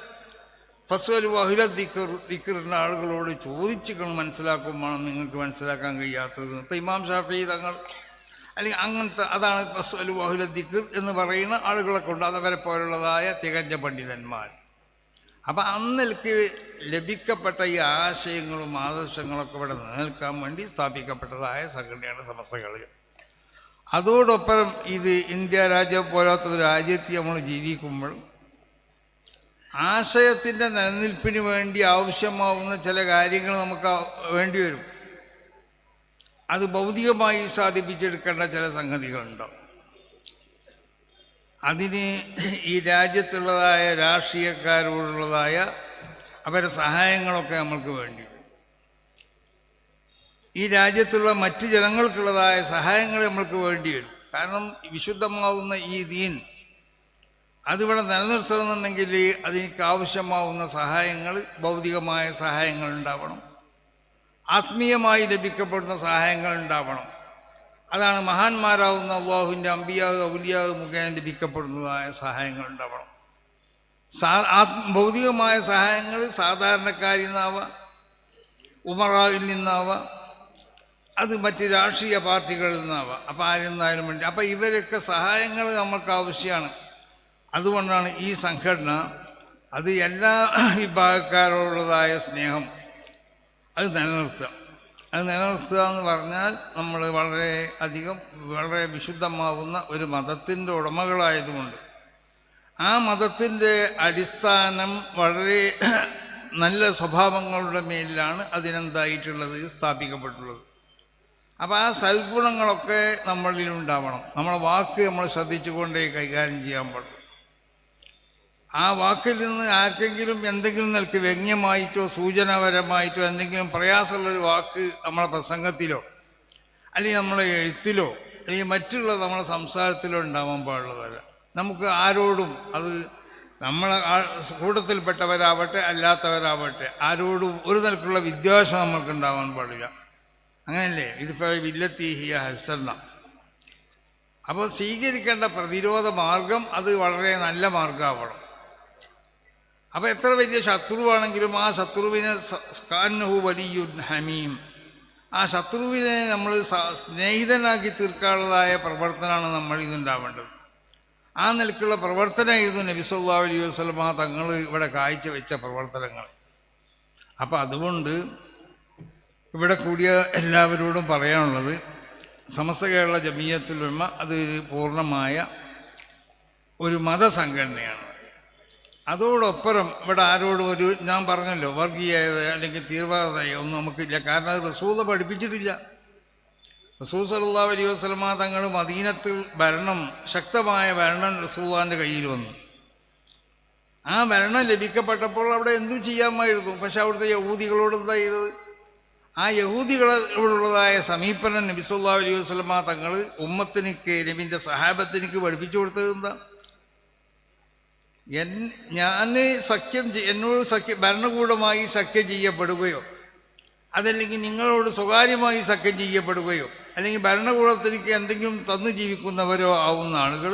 ഫസ്വൽ വഹുല ദിക്റിൻ്റെ ആളുകളോട് ചോദിച്ചുകൾ മനസ്സിലാക്കും വേണം നിങ്ങൾക്ക് മനസ്സിലാക്കാൻ കഴിയാത്തത്. ഇപ്പം ഇമാം ഷാഫിഈ തങ്ങൾ അല്ലെങ്കിൽ അങ്ങനത്തെ അതാണ് ഫസ്വൽ വഹുല ദിക്ർ എന്ന് പറയുന്ന ആളുകളെ കൊണ്ട്, അതവരെ പോലുള്ളതായ തികഞ്ഞ പണ്ഡിതന്മാർ. അപ്പം അന്നിലേക്ക് ലഭിക്കപ്പെട്ട ഈ ആശയങ്ങളും ആദർശങ്ങളൊക്കെ ഇവിടെ നിലനിൽക്കാൻ വേണ്ടി സ്ഥാപിക്കപ്പെട്ടതായ സംഘടനയാണ് സമസ്തകൾ. അതോടൊപ്പം ഇത് ഇന്ത്യ രാജ്യം പോലത്തെ ഒരു രാജ്യത്ത് നമ്മൾ ജീവിക്കുമ്പോൾ ആശയത്തിൻ്റെ നിലനിൽപ്പിന് വേണ്ടി ആവശ്യമാവുന്ന ചില കാര്യങ്ങൾ നമുക്ക് വേണ്ടി വരും. അത് ഭൗതികമായി സാധിപ്പിച്ചെടുക്കേണ്ട ചില സംഗതികളുണ്ടാവും. അതിന് ഈ രാജ്യത്തുള്ളതായ രാഷ്ട്രീയക്കാരോടുള്ളതായ അവരുടെ സഹായങ്ങളൊക്കെ നമ്മൾക്ക് വേണ്ടി വരും. ഈ രാജ്യത്തുള്ള മറ്റ് ജനങ്ങൾക്കുള്ളതായ സഹായങ്ങൾ നമ്മൾക്ക് വേണ്ടി വരും. കാരണം വിശുദ്ധമാവുന്ന ഈ ദീൻ അതിവിടെ നിലനിർത്തണമെന്നുണ്ടെങ്കിൽ അതിലേക്ക് ആവശ്യമാവുന്ന സഹായങ്ങൾ, ഭൗതികമായ സഹായങ്ങൾ ഉണ്ടാവണം, ആത്മീയമായി ലഭിക്കപ്പെടുന്ന സഹായങ്ങൾ ഉണ്ടാവണം. അതാണ് മഹാന്മാരാവുന്ന അള്ളാഹുവിൻ്റെ അമ്പിയാവ് ഔലിയാവ് മുഖേന ലഭിക്കപ്പെടുന്നതായ സഹായങ്ങൾ ഉണ്ടാവണം. ഭൗതികമായ സഹായങ്ങൾ സാധാരണക്കാരിൽ നിന്നാവാം, ഉമറായിൽ നിന്നാവാം, അത് മറ്റ് രാഷ്ട്രീയ പാർട്ടികളിൽ നിന്നാവാം. അപ്പോൾ ആരിൽ നിന്നായാലും വേണ്ടി. അപ്പോൾ ഇവരൊക്കെ സഹായങ്ങൾ നമുക്ക് ആവശ്യമാണ്. അതുകൊണ്ടാണ് ഈ സംഘടന അത് എല്ലാ വിഭാഗക്കാരോടുള്ളതായ സ്നേഹം അത് നിലനിർത്തുക. അത് നിലനിർത്തുക എന്ന് പറഞ്ഞാൽ നമ്മൾ വളരെ വിശുദ്ധമാവുന്ന ഒരു മതത്തിൻ്റെ ഉടമകളായതുകൊണ്ട് ആ മതത്തിൻ്റെ അടിസ്ഥാനം വളരെ നല്ല സ്വഭാവങ്ങളുടെ മേലിലാണ് അതിനെന്തായിട്ടുള്ളത് സ്ഥാപിക്കപ്പെട്ടുള്ളത്. അപ്പോൾ ആ സൽഗുണങ്ങളൊക്കെ നമ്മളിലുണ്ടാവണം. നമ്മളെ വാക്ക് നമ്മൾ ശ്രദ്ധിച്ചുകൊണ്ടേ കൈകാര്യം ചെയ്യാൻ പാടുള്ളൂ. ആ വാക്കിൽ നിന്ന് ആർക്കെങ്കിലും എന്തെങ്കിലും നിലയ്ക്ക് വ്യംഗ്യമായിട്ടോ സൂചനാപരമായിട്ടോ എന്തെങ്കിലും പ്രയാസമുള്ളൊരു വാക്ക് നമ്മളെ പ്രസംഗത്തിലോ അല്ലെങ്കിൽ നമ്മളെ എഴുത്തിലോ അല്ലെങ്കിൽ മറ്റുള്ള നമ്മളെ സംസാരത്തിലോ ഉണ്ടാവാൻ പാടുള്ളതല്ല. നമുക്ക് ആരോടും, അത് നമ്മളെ കൂട്ടത്തിൽപ്പെട്ടവരാവട്ടെ അല്ലാത്തവരാവട്ടെ, ആരോടും ഒരു നിലക്കുള്ള വിദ്വേഷം നമുക്ക് ഉണ്ടാവാൻ പാടില്ല. അങ്ങനെയല്ലേ ഇത് വില്ലത്തീഹിയ ഹസന്ന. അപ്പോൾ സ്വീകരിക്കേണ്ട പ്രതിരോധ മാർഗം അത് വളരെ നല്ല മാർഗമാവണം. അപ്പോൾ എത്ര വലിയ ശത്രുവാണെങ്കിലും ആ ശത്രുവിനെ കാന്നഹു വലിയുൻ ഹമീം, ആ ശത്രുവിനെ നമ്മൾ സ്നേഹിതനാക്കി തീർക്കാനുള്ളതായ പ്രവർത്തനമാണ് നമ്മളിൽ നിന്നുണ്ടാവേണ്ടത്. ആ നിലക്കുള്ള പ്രവർത്തനമായിരുന്നു നബി സല്ലല്ലാഹു അലൈഹി വസല്ലമ തങ്ങൾ ഇവിടെ കാഴ്ചവെച്ച പ്രവർത്തനങ്ങൾ. അപ്പം അതുകൊണ്ട് ഇവിടെ കൂടിയ എല്ലാവരോടും പറയാനുള്ളത്, സമസ്ത കേരള ജമിയത്തുൽ ഉലമ അത് പൂർണ്ണമായ ഒരു മതസംഘടനയാണ്. അതോടൊപ്പം ഇവിടെ ആരോടും ഞാൻ പറഞ്ഞല്ലോ വർഗീയത അല്ലെങ്കിൽ തീവ്രവാദത ഒന്നും നമുക്കില്ല. കാരണം അത് റസൂൽ പഠിപ്പിച്ചിട്ടില്ല. റസൂൽ സല്ലല്ലാഹു അലൈഹി വസല്ലമ തങ്ങൾ മദീനത്തിൽ ഭരണം, ശക്തമായ ഭരണം റസൂലുള്ളാഹിൻ്റെ കയ്യിൽ വന്നു. ആ ഭരണം ലഭിക്കപ്പെട്ടപ്പോൾ അവിടെ എന്തും ചെയ്യാമായിരുന്നു. പക്ഷെ അവിടുത്തെ യഹൂദികളോട് എന്താ ചെയ്തത്? ആ യഹൂദികളോടുള്ളതായ സമീപനം നബി സല്ലല്ലാഹു അലൈഹി വസല്ലമ തങ്ങൾ ഉമ്മത്തിനിക്ക്, നബിൻ്റെ സഹാബത്തിനിക്ക് പഠിപ്പിച്ചു കൊടുത്തത് എന്താ? എന്നോട് ഭരണകൂടമായി സഖ്യം ചെയ്യപ്പെടുകയോ അതല്ലെങ്കിൽ നിങ്ങളോട് സ്വകാര്യമായി സഖ്യം ചെയ്യപ്പെടുകയോ അല്ലെങ്കിൽ ഭരണകൂടത്തിലേക്ക് എന്തെങ്കിലും തന്നു ജീവിക്കുന്നവരോ ആവുന്ന ആളുകൾ.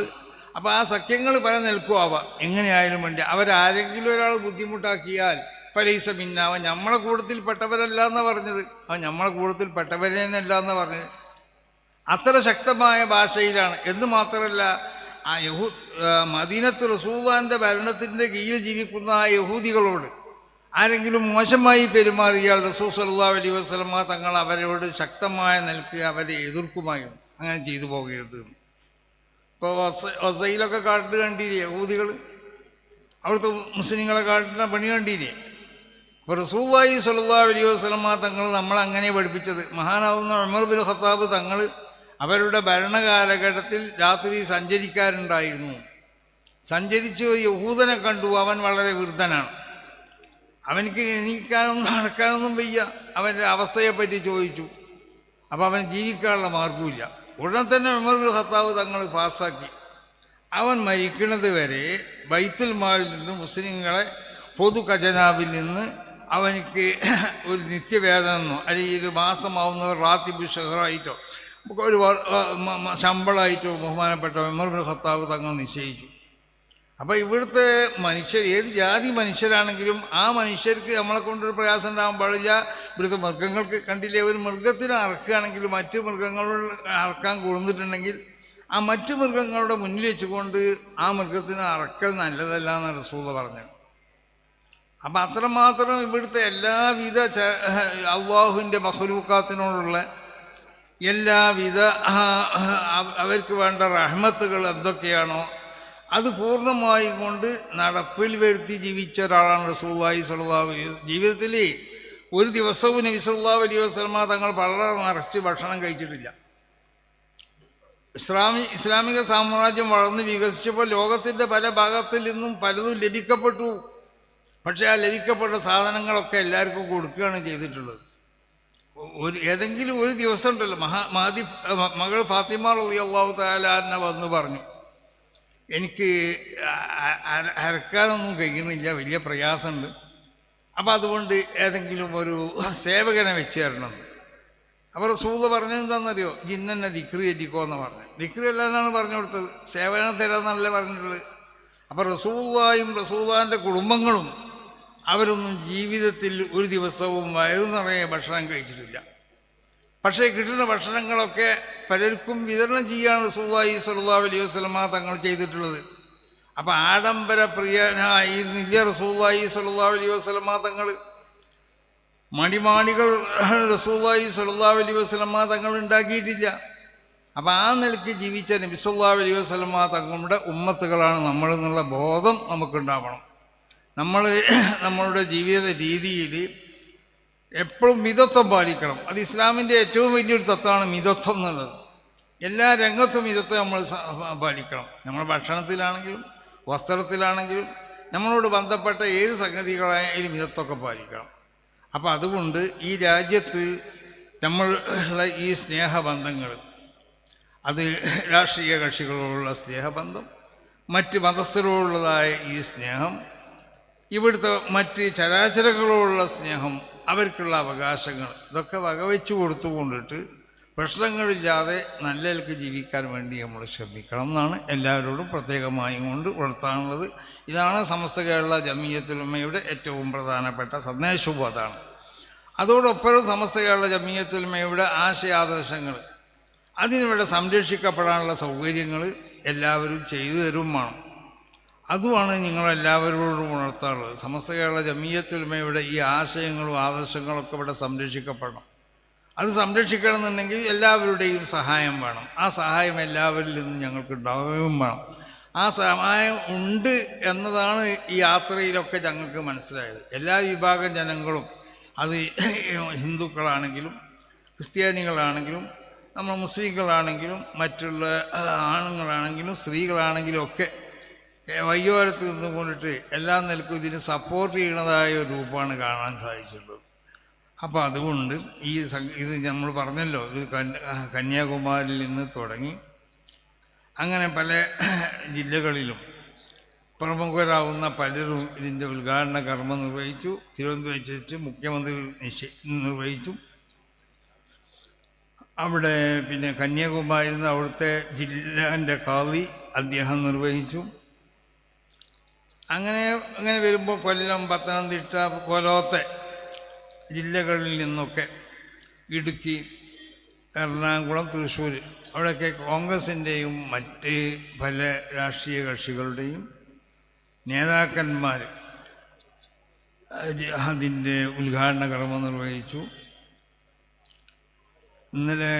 അപ്പോൾ ആ സഖ്യങ്ങൾ പല നിൽക്കുമാവാം. എങ്ങനെയായാലും വേണ്ടി അവരാരെങ്കിലും ഒരാൾ ബുദ്ധിമുട്ടാക്കിയാൽ ഫലൈസ മിന്ന, അവൻ നമ്മളെ കൂട്ടത്തിൽപ്പെട്ടവരല്ല എന്നാണ് പറഞ്ഞത്. അവൻ നമ്മളെ കൂട്ടത്തിൽപ്പെട്ടവരെ തന്നെ അല്ല എന്നാണ് പറഞ്ഞത്. അത്ര ശക്തമായ ഭാഷയിലാണ്. എന്ന് മാത്രമല്ല, ആ മദീനത്ത് റസൂലുള്ളാഹിൻ്റെ ഭരണത്തിൻ്റെ കീഴിൽ ജീവിക്കുന്ന ആ യഹൂദികളോട് ആരെങ്കിലും മോശമായി പെരുമാറിയാൽ റസൂൽ സല്ലല്ലാഹു അലൈഹി വസല്ലമ തങ്ങൾ അവരോട് ശക്തമായ നിൽക്കുക, അവരെ എതിർക്കുമായിരുന്നു. അങ്ങനെ ചെയ്തു പോകരുത്. ഇപ്പോൾ വസയിലൊക്കെ കാട്ട് കണ്ടില്ലേ യഹൂദികൾ? അവിടുത്തെ മുസ്ലിങ്ങളെ കാട്ടുന്ന പണി കണ്ടില്ലേ? അപ്പോൾ റസൂലുള്ളാഹി സ്വല്ലല്ലാഹു അലൈഹി വസല്ലമ തങ്ങൾ നമ്മളങ്ങനെ പഠിപ്പിച്ചത്. മഹാനാവുന്ന ഉമർ ബിൻ ഖത്താബ് തങ്ങൾ അവരുടെ ഭരണകാലഘട്ടത്തിൽ രാത്രി സഞ്ചരിക്കാറുണ്ടായിരുന്നു. സഞ്ചരിച്ച് ഒരു യഹൂദനെ കണ്ടു. അവൻ വളരെ വൃദ്ധനാണ്. അവനിക്ക് എണീക്കാനൊന്നും നടക്കാനൊന്നും വയ്യ. അവൻ്റെ അവസ്ഥയെപ്പറ്റി ചോദിച്ചു. അപ്പോൾ അവൻ ജീവിക്കാനുള്ള മാർഗമില്ല. ഉടൻ തന്നെ ഉമർ ബിൻ ഖത്താബ് തങ്ങൾ പാസ്സാക്കി, അവൻ മരിക്കുന്നത് വരെ ബൈത്തുൽ മാലിൽ നിന്ന്, മുസ്ലിങ്ങളെ പൊതു ഖജനാവിൽ നിന്ന് അവനിക്ക് ഒരു നിത്യവേതനമോ അല്ലെങ്കിൽ ഒരു മാസമാവുന്നവർ റാത്തിബ് ഷഹറായിട്ടോ ഒരു ശമ്പളമായിട്ടോ ബഹുമാനപ്പെട്ട ഉമർ ബിൻ ഖത്താബ് തങ്ങൾ നിശ്ചയിച്ചു. അപ്പോൾ ഇവിടുത്തെ മനുഷ്യർ, ഏത് ജാതി മനുഷ്യരാണെങ്കിലും ആ മനുഷ്യർക്ക് നമ്മളെ കൊണ്ടൊരു പ്രയാസം ഉണ്ടാകാൻ പാടില്ല. ഇവിടുത്തെ മൃഗങ്ങൾക്ക് കണ്ടില്ലേ, ഒരു മൃഗത്തിനെ അറക്കുകയാണെങ്കിൽ മറ്റ് മൃഗങ്ങളോട് അറക്കാൻ കൊടുത്തിട്ടുണ്ടെങ്കിൽ ആ മറ്റ് മൃഗങ്ങളുടെ മുന്നിൽ വെച്ചുകൊണ്ട് ആ മൃഗത്തിനെ അറക്കൽ നല്ലതല്ല എന്നാണ് റസൂൽ പറഞ്ഞത്. അപ്പം അത്രമാത്രം ഇവിടുത്തെ എല്ലാവിധ അള്ളാഹുവിൻ്റെ മഖ്ലൂഖാത്തിനോടുള്ള എല്ലാവിധ അവർക്ക് വേണ്ട റഹ്മത്തുകൾ എന്തൊക്കെയാണോ അത് പൂർണ്ണമായും കൊണ്ട് നടപ്പിൽ വരുത്തി ജീവിച്ച ഒരാളാണ് റസൂലുള്ളാഹി സ്വല്ലല്ലാഹു അലൈഹി വസല്ലം. ജീവിതത്തിൽ ഒരു ദിവസവും നബി സല്ലല്ലാഹു അലൈഹി വസല്ലമ തങ്ങൾ വളരെ നിറച്ച് ഭക്ഷണം കഴിച്ചിട്ടില്ല. ഇസ്ലാമിക സാമ്രാജ്യം വളർന്ന് വികസിച്ചപ്പോൾ ലോകത്തിൻ്റെ പല ഭാഗത്തിൽ നിന്നും പലതും ലഭിക്കപ്പെട്ടു. പക്ഷേ ആ ലഭിക്കപ്പെട്ട സാധനങ്ങളൊക്കെ എല്ലാവർക്കും കൊടുക്കുകയാണ് ചെയ്തിട്ടുള്ളത്. ഏതെങ്കിലും ഒരു ദിവസം ഉണ്ടല്ലോ, മകൾ ഫാത്തിമ റളിയല്ലാഹു തആല അൻഹ വന്ന് പറഞ്ഞു, എനിക്ക് അരക്കാനൊന്നും കഴിയുന്നില്ല, വലിയ പ്രയാസമുണ്ട്. അപ്പം അതുകൊണ്ട് ഏതെങ്കിലും ഒരു സേവകനെ വെച്ച് തരണം. അപ്പോൾ റസൂൽ പറഞ്ഞത് എന്താണെന്നറിയോ? ജിന്നെ ദിക്റ് ചൊല്ലിക്കോ എന്ന് പറഞ്ഞു. ദിക്റ് അല്ലാന്നാണ് പറഞ്ഞു കൊടുത്തത്, സേവനം തരാമെന്നല്ലേ പറഞ്ഞിട്ടുള്ളത്. അപ്പോൾ റസൂലുള്ളാഹിയും റസൂലുള്ളാഹിൻ്റെ കുടുംബങ്ങളും അവരൊന്നും ജീവിതത്തിൽ ഒരു ദിവസവും വയറു നിറയെ ഭക്ഷണം കഴിച്ചിട്ടില്ല. പക്ഷേ കിട്ടുന്ന ഭക്ഷണങ്ങളൊക്കെ പലർക്കും വിതരണം ചെയ്യുകയാണ് റസൂലുള്ളാഹി സ്വല്ലല്ലാഹു അലൈഹി വസല്ലമ തങ്ങൾ ചെയ്തിട്ടുള്ളത്. അപ്പം ആഡംബര പ്രിയനായിരുന്നില്ല റസൂലുള്ളാഹി സ്വല്ലല്ലാഹു അലൈഹി വസല്ലമ തങ്ങൾ. മണിമാണികൾ റസൂലുള്ളാഹി സ്വല്ലല്ലാഹു അലൈഹി വസല്ലമ തങ്ങൾ ഉണ്ടാക്കിയിട്ടില്ല. അപ്പം ആ നിലയ്ക്ക് ജീവിച്ച നബി സല്ലല്ലാഹു അലൈഹി വസല്ലമ തങ്ങളുടെ ഉമ്മത്തുകളാണ് നമ്മളെന്നുള്ള ബോധം നമുക്കുണ്ടാവണം. നമ്മളുടെ ജീവിത രീതിയിൽ എപ്പോഴും മിതത്വം പാലിക്കണം. അത് ഇസ്ലാമിൻ്റെ ഏറ്റവും വലിയൊരു തത്വമാണ് മിതത്വം എന്നുള്ളത്. എല്ലാ രംഗത്തും മിതത്വം നമ്മൾ പാലിക്കണം. നമ്മൾ ഭക്ഷണത്തിലാണെങ്കിലും വസ്ത്രത്തിലാണെങ്കിലും നമ്മളോട് ബന്ധപ്പെട്ട ഏത് സംഗതികളായാലും മിതത്വമൊക്കെ പാലിക്കണം. അപ്പം അതുകൊണ്ട് ഈ രാജ്യത്ത് നമ്മളുള്ള ഈ സ്നേഹബന്ധങ്ങൾ, അത് രാഷ്ട്രീയ കക്ഷികളോടുള്ള സ്നേഹബന്ധം, മറ്റ് മതസ്ഥരോടുള്ളതായ ഈ സ്നേഹം, ഇവിടുത്തെ മറ്റ് ചരാചരങ്ങളോടുള്ള സ്നേഹം, അവർക്കുള്ള അവകാശങ്ങൾ, ഇതൊക്കെ വകവെച്ചു കൊടുത്തുകൊണ്ടിട്ട് പ്രശ്നങ്ങളില്ലാതെ നല്ല നിലക്ക് ജീവിക്കാൻ വേണ്ടി നമ്മൾ ശ്രമിക്കണം എന്നാണ് എല്ലാവരോടും പ്രത്യേകമായും കൊണ്ട് ഉണർത്താനുള്ളത്. ഇതാണ് സമസ്ത കേരള ജമിയത്തുൽ ഉലമയുടെ ഏറ്റവും പ്രധാനപ്പെട്ട സന്ദേശവും അതാണ്. അതോടൊപ്പം സമസ്ത കേരള ജമിയത്തുൽ ഉലമയുടെ ആശയാദർശങ്ങൾ, അതിനിവിടെ സംരക്ഷിക്കപ്പെടാനുള്ള സൗകര്യങ്ങൾ എല്ലാവരും ചെയ്തു തരും വേണം. അതുമാണ് നിങ്ങളെല്ലാവരോടും ഉണർത്താറുള്ളത്. സമസ്ത കേരള ജമിയത്തുൽ ഉലമയുടെ ഈ ആശയങ്ങളും ആദർശങ്ങളൊക്കെ ഇവിടെ സംരക്ഷിക്കപ്പെടണം. അത് സംരക്ഷിക്കണമെന്നുണ്ടെങ്കിൽ എല്ലാവരുടെയും സഹായം വേണം. ആ സഹായം എല്ലാവരിൽ നിന്ന് ഞങ്ങൾക്ക് ഉണ്ടാവുകയും വേണം. ആ സഹായം ഉണ്ട് എന്നതാണ് ഈ യാത്രയിലൊക്കെ ഞങ്ങൾക്ക് മനസ്സിലായത്. എല്ലാ വിഭാഗം ജനങ്ങളും, അത് ഹിന്ദുക്കളാണെങ്കിലും ക്രിസ്ത്യാനികളാണെങ്കിലും നമ്മൾ മുസ്ലിങ്ങളാണെങ്കിലും മറ്റുള്ള ആണുങ്ങളാണെങ്കിലും സ്ത്രീകളാണെങ്കിലും ഒക്കെ വയ്യോരത്ത് നിന്നുകൊണ്ടിട്ട് എല്ലാ നിലക്കും ഇതിന് സപ്പോർട്ട് ചെയ്യണതായ ഒരു രൂപമാണ് കാണാൻ സാധിച്ചിട്ടുള്ളത്. അപ്പോൾ അതുകൊണ്ട് ഇത് നമ്മൾ പറഞ്ഞല്ലോ, ഇത് കന്യാകുമാരിയിൽ നിന്ന് തുടങ്ങി അങ്ങനെ പല ജില്ലകളിലും പ്രമുഖരാകുന്ന പലരും ഇതിൻ്റെ ഉദ്ഘാടന കർമ്മം നിർവഹിച്ചു. തിരുവനന്തപുരത്ത് വെച്ച് മുഖ്യമന്ത്രി നിർവഹിച്ചു. അവിടെ പിന്നെ കന്യാകുമാരിയിൽ നിന്ന് അവിടുത്തെ ജില്ലാൻ്റെ ഖാദി അദ്ദേഹം നിർവഹിച്ചു. അങ്ങനെ വരുമ്പോൾ കൊല്ലം, പത്തനംതിട്ട പോലത്തെ ജില്ലകളിൽ നിന്നൊക്കെ ഇടുക്കി, എറണാകുളം, തൃശ്ശൂർ അവിടെയൊക്കെ കോൺഗ്രസിൻ്റെയും മറ്റ് പല രാഷ്ട്രീയ കക്ഷികളുടെയും നേതാക്കന്മാർ അതിൻ്റെ ഉദ്ഘാടന കർമ്മം നിർവഹിച്ചു. ഇന്നലെ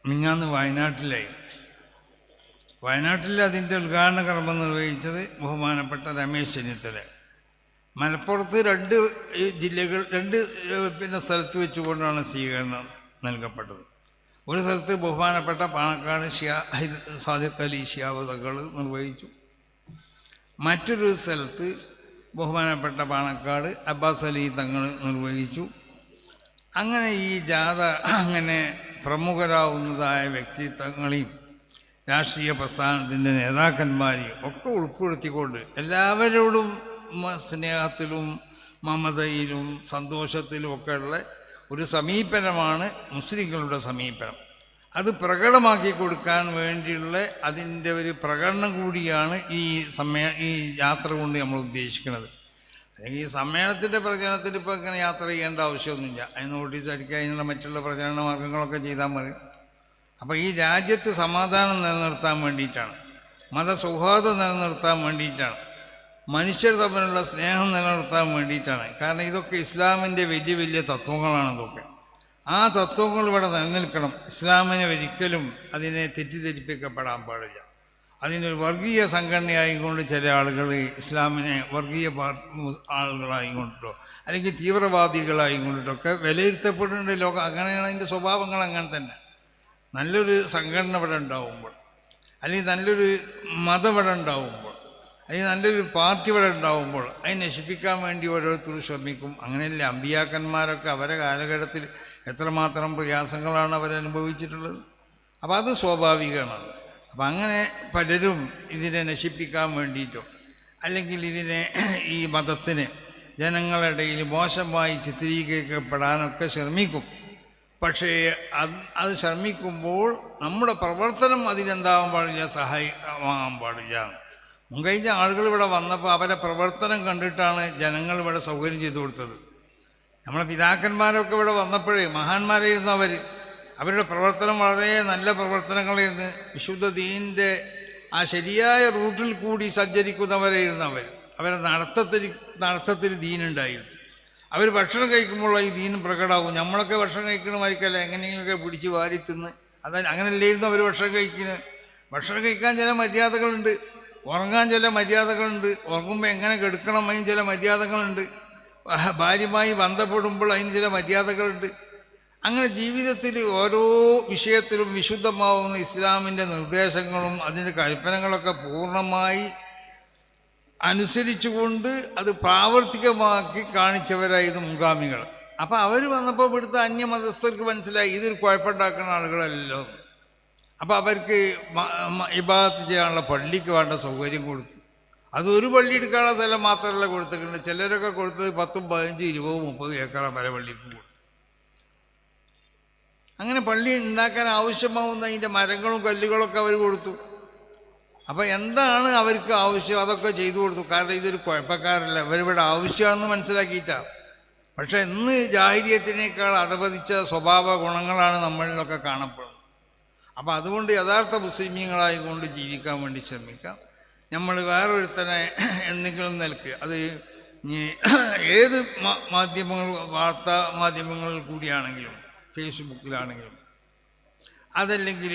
മിഞ്ഞാന്ന് വയനാട്ടിൽ അതിൻ്റെ ഉദ്ഘാടന കർമ്മം നിർവഹിച്ചത് ബഹുമാനപ്പെട്ട രമേശ് ചെന്നിത്തല. മലപ്പുറത്ത് രണ്ട് സ്ഥലത്ത് വെച്ചുകൊണ്ടാണ് സ്വീകരണം നൽകപ്പെട്ടത്. ഒരു സ്ഥലത്ത് ബഹുമാനപ്പെട്ട പാണക്കാട് സാദിഖ് അലി ശിഹാബ് തങ്ങൾ നിർവഹിച്ചു. മറ്റൊരു സ്ഥലത്ത് ബഹുമാനപ്പെട്ട പാണക്കാട് അബ്ബാസ് അലി തങ്ങൾ നിർവഹിച്ചു. അങ്ങനെ ഈ ജാഥ അങ്ങനെ പ്രമുഖരാകുന്നതായ വ്യക്തിത്വങ്ങളെയും രാഷ്ട്രീയ പ്രസ്ഥാനത്തിൻ്റെ നേതാക്കന്മാരെയും ഒക്കെ ഉൾപ്പെടുത്തിക്കൊണ്ട് എല്ലാവരോടും സ്നേഹത്തിലും മമതയിലും സന്തോഷത്തിലും ഒക്കെയുള്ള ഒരു സമീപനമാണ് മുസ്ലിങ്ങളുടെ സമീപനം. അത് പ്രകടമാക്കി കൊടുക്കാൻ വേണ്ടിയുള്ള അതിൻ്റെ ഒരു പ്രകടനം കൂടിയാണ് ഈ യാത്ര കൊണ്ട് നമ്മൾ ഉദ്ദേശിക്കുന്നത്. അല്ലെങ്കിൽ ഈ സമ്മേളനത്തിൻ്റെ പ്രചരണത്തിൽ ഇപ്പോൾ ഇങ്ങനെ യാത്ര ചെയ്യേണ്ട ആവശ്യമൊന്നുമില്ല. അതിന് നോട്ടീസ് അടിക്കുക, അതിനുള്ള മറ്റുള്ള പ്രചരണ മാർഗങ്ങളൊക്കെ ചെയ്താൽ മതി. അപ്പോൾ ഈ രാജ്യത്ത് സമാധാനം നിലനിർത്താൻ വേണ്ടിയിട്ടാണ്, മതസൗഹാർദ്ദം നിലനിർത്താൻ വേണ്ടിയിട്ടാണ്, മനുഷ്യർ തമ്മിലുള്ള സ്നേഹം നിലനിർത്താൻ വേണ്ടിയിട്ടാണ്. കാരണം ഇതൊക്കെ ഇസ്ലാമിൻ്റെ വലിയ വലിയ തത്വങ്ങളാണ്. ഇതൊക്കെ ആ തത്വങ്ങൾ ഇവിടെ നിലനിൽക്കണം. ഇസ്ലാമിനെ ഒരിക്കലും അതിനെ തെറ്റിദ്ധരിപ്പിക്കപ്പെടാൻ പാടില്ല. അതിനൊരു വർഗീയ സംഘടനയായിക്കൊണ്ട് ചില ആളുകൾ ഇസ്ലാമിനെ വർഗീയ ആളുകളായിക്കൊണ്ടിട്ടോ അല്ലെങ്കിൽ തീവ്രവാദികളായിക്കൊണ്ടിട്ടൊക്കെ വിലയിരുത്തപ്പെടുന്നുണ്ട് ലോകം. അങ്ങനെയാണ് അതിൻ്റെ സ്വഭാവങ്ങൾ. അങ്ങനെ തന്നെ നല്ലൊരു സംഘടന ഇവിടെ ഉണ്ടാവുമ്പോൾ, അല്ലെങ്കിൽ നല്ലൊരു മതം ഇവിടെ ഉണ്ടാവുമ്പോൾ, അല്ലെങ്കിൽ നല്ലൊരു പാർട്ടി ഇവിടെ ഉണ്ടാവുമ്പോൾ അതിനെ നശിപ്പിക്കാൻ വേണ്ടി ഓരോരുത്തരും ശ്രമിക്കും. അങ്ങനെയല്ല അമ്പിയാക്കന്മാരൊക്കെ അവരെ കാലഘട്ടത്തിൽ എത്രമാത്രം പ്രയാസങ്ങളാണ് അവരനുഭവിച്ചിട്ടുള്ളത്. അപ്പോൾ അത് സ്വാഭാവികമാണ്. അപ്പം അങ്ങനെ പലരും ഇതിനെ നശിപ്പിക്കാൻ വേണ്ടിയിട്ടോ അല്ലെങ്കിൽ ഇതിനെ ഈ മതത്തിനെ ജനങ്ങളുടെ മോശമായി ചിത്രീകരിക്കപ്പെടാനൊക്കെ ശ്രമിക്കും. പക്ഷേ അത് ശ്രമിക്കുമ്പോൾ നമ്മുടെ പ്രവർത്തനം അതിനെന്താവാൻ പാടില്ല, സഹായിക്കാൻ പാടില്ല. മുൻകഴിഞ്ഞ ആളുകൾ ഇവിടെ വന്നപ്പോൾ അവരെ പ്രവർത്തനം കണ്ടിട്ടാണ് ജനങ്ങൾ ഇവിടെ സൗകര്യം ചെയ്തു കൊടുത്തത്. നമ്മളെ പിതാക്കന്മാരൊക്കെ ഇവിടെ വന്നപ്പോഴേ മഹാന്മാരായിരുന്നു അവരുടെ പ്രവർത്തനം വളരെ നല്ല പ്രവർത്തനങ്ങളായിരുന്നു. വിശുദ്ധ ദീനിൻ്റെ ആ ശരിയായ റൂട്ടിൽ കൂടി സഞ്ചരിക്കുന്നവരായിരുന്നു അവരെ നടത്തത്തിൽ ദീനുണ്ടായിരുന്നു. അവർ ഭക്ഷണം കഴിക്കുമ്പോൾ ഈ ദീനും പ്രകടമാകും. നമ്മളൊക്കെ ഭക്ഷണം കഴിക്കണമായിരിക്കല്ല എങ്ങനെയെങ്കിലുമൊക്കെ പിടിച്ച് വാരി തിന്ന് അങ്ങനെയല്ലായിരുന്നു അവർ ഭക്ഷണം കഴിക്കുന്നത്. ഭക്ഷണം കഴിക്കാൻ ചില മര്യാദകളുണ്ട്, ഉറങ്ങാൻ ചില മര്യാദകളുണ്ട്, ഉറങ്ങുമ്പോൾ എങ്ങനെ കെടുക്കണം അതിന് ചില മര്യാദകളുണ്ട്, ഭാര്യയുമായി ബന്ധപ്പെടുമ്പോൾ അതിന് ചില മര്യാദകളുണ്ട്. അങ്ങനെ ജീവിതത്തിൽ ഓരോ വിഷയത്തിലും വിശുദ്ധമാവുന്ന ഇസ്ലാമിൻ്റെ നിർദ്ദേശങ്ങളും അതിൻ്റെ കൽപ്പനകളൊക്കെ പൂർണ്ണമായി അനുസരിച്ചുകൊണ്ട് അത് പ്രാവർത്തികമാക്കി കാണിച്ചവരായിരുന്നു മുൻഗാമികൾ. അപ്പോൾ അവർ വന്നപ്പോൾ ഇവിടുത്തെ അന്യമതസ്ഥർക്ക് മനസ്സിലായി ഇതൊരു കുഴപ്പമുണ്ടാക്കുന്ന ആളുകളല്ലോ. അപ്പോൾ അവർക്ക് ഇബാദത്ത് ചെയ്യാനുള്ള പള്ളിക്ക് വേണ്ട സൗകര്യം കൊടുത്തു. അതൊരു പള്ളി എടുക്കാനുള്ള സ്ഥലം മാത്രമല്ല കൊടുത്തിട്ടുണ്ട്. ചിലരൊക്കെ കൊടുത്തത് 10, 15, 20, 30 ഏക്കറ പല പള്ളിക്ക് കൊടുത്തു. അങ്ങനെ പള്ളി ഉണ്ടാക്കാൻ ആവശ്യമാവുന്ന അതിൻ്റെ മരങ്ങളും കല്ലുകളൊക്കെ അവർ കൊടുത്തു. അപ്പോൾ എന്താണ് അവർക്ക് ആവശ്യം അതൊക്കെ ചെയ്തു കൊടുത്തു. കാരണം ഇതൊരു കുഴപ്പക്കാരല്ല, ഇവരിവിടെ ആവശ്യമാണെന്ന് മനസ്സിലാക്കിയിട്ടാണ്. പക്ഷേ ഇന്ന് ജാഹിലിയത്തിനേക്കാൾ അധപതിച്ച സ്വഭാവ ഗുണങ്ങളാണ് നമ്മളിലൊക്കെ കാണപ്പെടുന്നത്. അപ്പോൾ അതുകൊണ്ട് യഥാർത്ഥ മുസ്ലിമീങ്ങളായിക്കൊണ്ട് ജീവിക്കാൻ വേണ്ടി ശ്രമിക്കാം. നമ്മൾ വേറൊരുത്തനെ എന്തെങ്കിലും നിലക്ക് അത് ഏത് മാധ്യമങ്ങൾ വാർത്താ മാധ്യമങ്ങളിൽ കൂടിയാണെങ്കിലും ഫേസ്ബുക്കിലാണെങ്കിലും അതല്ലെങ്കിൽ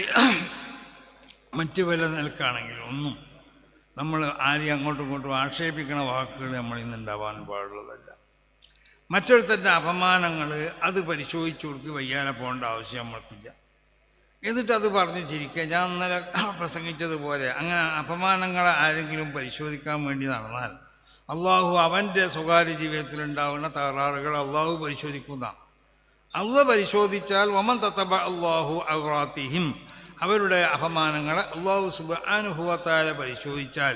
മറ്റു പല നിലക്കാണെങ്കിലും ഒന്നും നമ്മൾ ആരെയും അങ്ങോട്ടും ഇങ്ങോട്ടും ആക്ഷേപിക്കണ വാക്കുകൾ നമ്മൾ ഇന്നുണ്ടാവാൻ പാടുള്ളതല്ല. മറ്റൊരുത്തൻ്റെ അപമാനങ്ങൾ അത് പരിശോധിച്ചു കൊടുക്കുക വയ്യാതെ പോകേണ്ട ആവശ്യം നമ്മൾക്കില്ല. എന്നിട്ട് അത് പറഞ്ഞ് ചിരിക്കുക. ഞാൻ ഇന്നലെ പ്രസംഗിച്ചതുപോലെ അങ്ങനെ അപമാനങ്ങൾ ആരെങ്കിലും പരിശോധിക്കാൻ വേണ്ടി നടന്നാൽ അള്ളാഹു അവൻ്റെ സ്വകാര്യ ജീവിതത്തിലുണ്ടാകുന്ന തകരാറുകൾ അള്ളാഹു പരിശോധിക്കുന്ന. അള്ളാഹ് പരിശോധിച്ചാൽ വമൻ തതബ അള്ളാഹു ഔറാത്തിഹിം, അവരുടെ അപമാനങ്ങളെ അള്ളാഹു സുബ്ഹാനഹു വ തആല പരിശോധിച്ചാൽ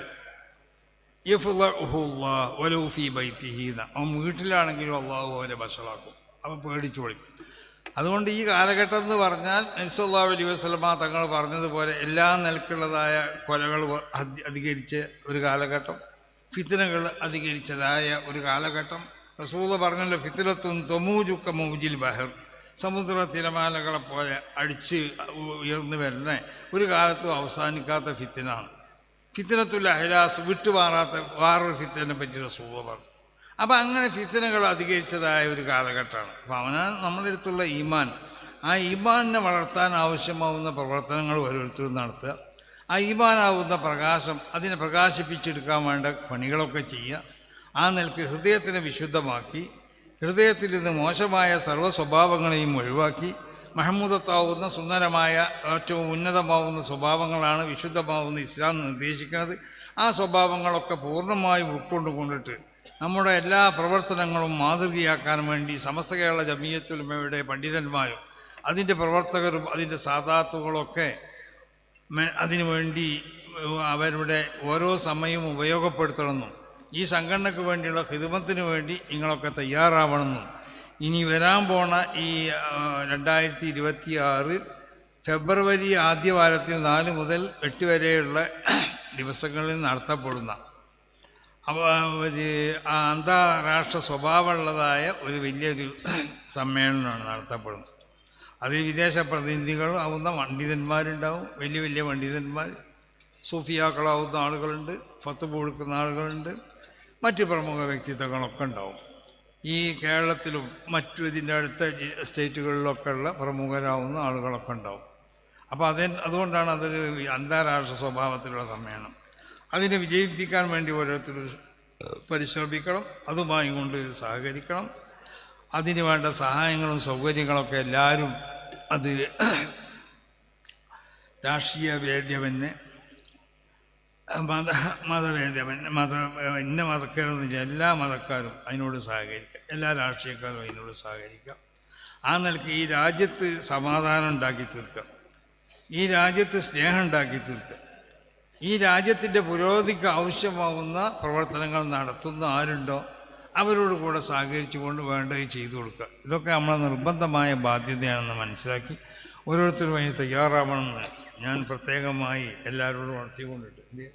യഫ്ളഹുല്ലാഹ് വലൗ ഫീ ബൈതിഹി, അവൻ വീട്ടിലാണെങ്കിലും അള്ളാഹു അവനെ വഷളാക്കും. അവൻ പേടിച്ചു കൊടുക്കും. അതുകൊണ്ട് ഈ കാലഘട്ടം എന്ന് പറഞ്ഞാൽ നബി സല്ലല്ലാഹു അലൈഹി വസല്ലമ തങ്ങൾ പറഞ്ഞതുപോലെ എല്ലാ നിലക്കുള്ളതായ കൊലകൾ അധികരിച്ച ഒരു കാലഘട്ടം, ഫിത്നകൾ അധികരിച്ചതായ ഒരു കാലഘട്ടം. റസൂൽ പറഞ്ഞല്ലോ, ഫിത്നത്തുൻ തമൂജുക മൗജിൽ ബഹർ, സമുദ്ര തിരമാലകളെ പോലെ അടിച്ച് ഉയർന്നു വരുന്ന ഒരു കാലത്തും അവസാനിക്കാത്ത ഫിത്നാണ്. ഫിത്നത്തുൽ അഹ്ലാസ്, വിട്ടുമാറാത്ത വേറൊരു ഫിത്നയെ പറ്റി റസൂൽ പറഞ്ഞു. അപ്പം അങ്ങനെ ഫിത്നകൾ അധികരിച്ചതായ ഒരു കാലഘട്ടമാണ്. അപ്പം അവനാ നമ്മുടെ അടുത്തുള്ള ഈമാൻ, ആ ഈമാനിനെ വളർത്താൻ ആവശ്യമാവുന്ന പ്രവർത്തനങ്ങൾ ഓരോരുത്തരും നടത്തുക. ആ ഈമാനാവുന്ന പ്രകാശം, അതിനെ പ്രകാശിപ്പിച്ചെടുക്കാൻ വേണ്ട പണികളൊക്കെ ചെയ്യുക. ആ നിലക്ക് ഹൃദയത്തിനെ വിശുദ്ധമാക്കി, ഹൃദയത്തിൽ നിന്ന് മോശമായ സർവ്വ സ്വഭാവങ്ങളെയും ഒഴിവാക്കി മഹമൂദത്താവുന്ന സുന്ദരമായ ഏറ്റവും ഉന്നതമാവുന്ന സ്വഭാവങ്ങളാണ് വിശുദ്ധമാവുന്ന ഇസ്ലാം നിർദ്ദേശിക്കുന്നത്. ആ സ്വഭാവങ്ങളൊക്കെ പൂർണ്ണമായും ഉൾക്കൊണ്ടുകൊണ്ടിട്ട് നമ്മുടെ എല്ലാ പ്രവർത്തനങ്ങളും മാതൃകയാക്കാൻ വേണ്ടി സമസ്ത കേരള ജമിയത്തുൽ ഉലമയുടെ പണ്ഡിതന്മാരും അതിൻ്റെ പ്രവർത്തകരും അതിൻ്റെ സാദാത്തുകളൊക്കെ അതിനുവേണ്ടി അവരുടെ ഓരോ സമയവും ഉപയോഗപ്പെടുത്തണമെന്നും ഈ സംഘടനയ്ക്ക് വേണ്ടിയുള്ള ഖിദ്മത്തിന് വേണ്ടി നിങ്ങളൊക്കെ തയ്യാറാവണമെന്നും ഇനി വരാൻ പോണ ഈ 2026 ഫെബ്രുവരി ആദ്യവാരത്തിൽ 4 മുതൽ 8 വരെയുള്ള ദിവസങ്ങളിൽ നടത്തപ്പെടുന്ന ഒരു അന്താരാഷ്ട്ര സ്വഭാവമുള്ളതായ ഒരു വലിയൊരു സമ്മേളനമാണ് നടത്തപ്പെടുന്നത്. അതിൽ വിദേശ പ്രതിനിധികളും ആവുന്ന പണ്ഡിതന്മാരുണ്ടാവും, വലിയ വലിയ പണ്ഡിതന്മാർ, സൂഫിയാക്കളാവുന്ന ആളുകളുണ്ട്, ഫത്വ കൊടുക്കുന്ന ആളുകളുണ്ട്, മറ്റ് പ്രമുഖ വ്യക്തിത്വങ്ങളൊക്കെ ഉണ്ടാവും. ഈ കേരളത്തിലും മറ്റു ഇതിൻ്റെ അടുത്ത സ്റ്റേറ്റുകളിലൊക്കെ ഉള്ള പ്രമുഖരാവുന്ന ആളുകളൊക്കെ ഉണ്ടാവും. അപ്പോൾ അതുകൊണ്ടാണ് അതൊരു അന്താരാഷ്ട്ര സ്വഭാവത്തിലുള്ള സമ്മേളനം. അതിനെ വിജയിപ്പിക്കാൻ വേണ്ടി ഓരോരുത്തരും പരിശ്രമിക്കണം, അതുമായി കൊണ്ട് സഹകരിക്കണം. അതിന് വേണ്ട സഹായങ്ങളും സൗകര്യങ്ങളൊക്കെ എല്ലാവരും അത് രാഷ്ട്രീയ ഭേദ്യവന് മതഭേദവന് ഇന്ന മതക്കാരെന്ന് വെച്ചാൽ എല്ലാ മതക്കാരും അതിനോട് സഹകരിക്കുക, എല്ലാ രാഷ്ട്രീയക്കാരും അതിനോട് സഹകരിക്കുക. ആ നിലയ്ക്ക് ഈ രാജ്യത്ത് സമാധാനം ഉണ്ടാക്കി തീർക്കുക, ഈ രാജ്യത്ത് സ്നേഹം ഉണ്ടാക്കി തീർക്കുക, ഈ രാജ്യത്തിൻ്റെ പുരോഗതിക്ക് ആവശ്യമാകുന്ന പ്രവർത്തനങ്ങൾ നടത്തുന്ന ആരുണ്ടോ അവരോട് കൂടെ സഹകരിച്ചുകൊണ്ട് വേണ്ടത് ചെയ്തു കൊടുക്കുക. ഇതൊക്കെ നമ്മളെ നിർബന്ധമായ ബാധ്യതയാണെന്ന് മനസ്സിലാക്കി ഓരോരുത്തരും അതിന് തയ്യാറാവണമെന്ന് ഞാൻ പ്രത്യേകമായി എല്ലാവരോടും ഉണർത്തിക്കൊണ്ടിട്ടുണ്ട്.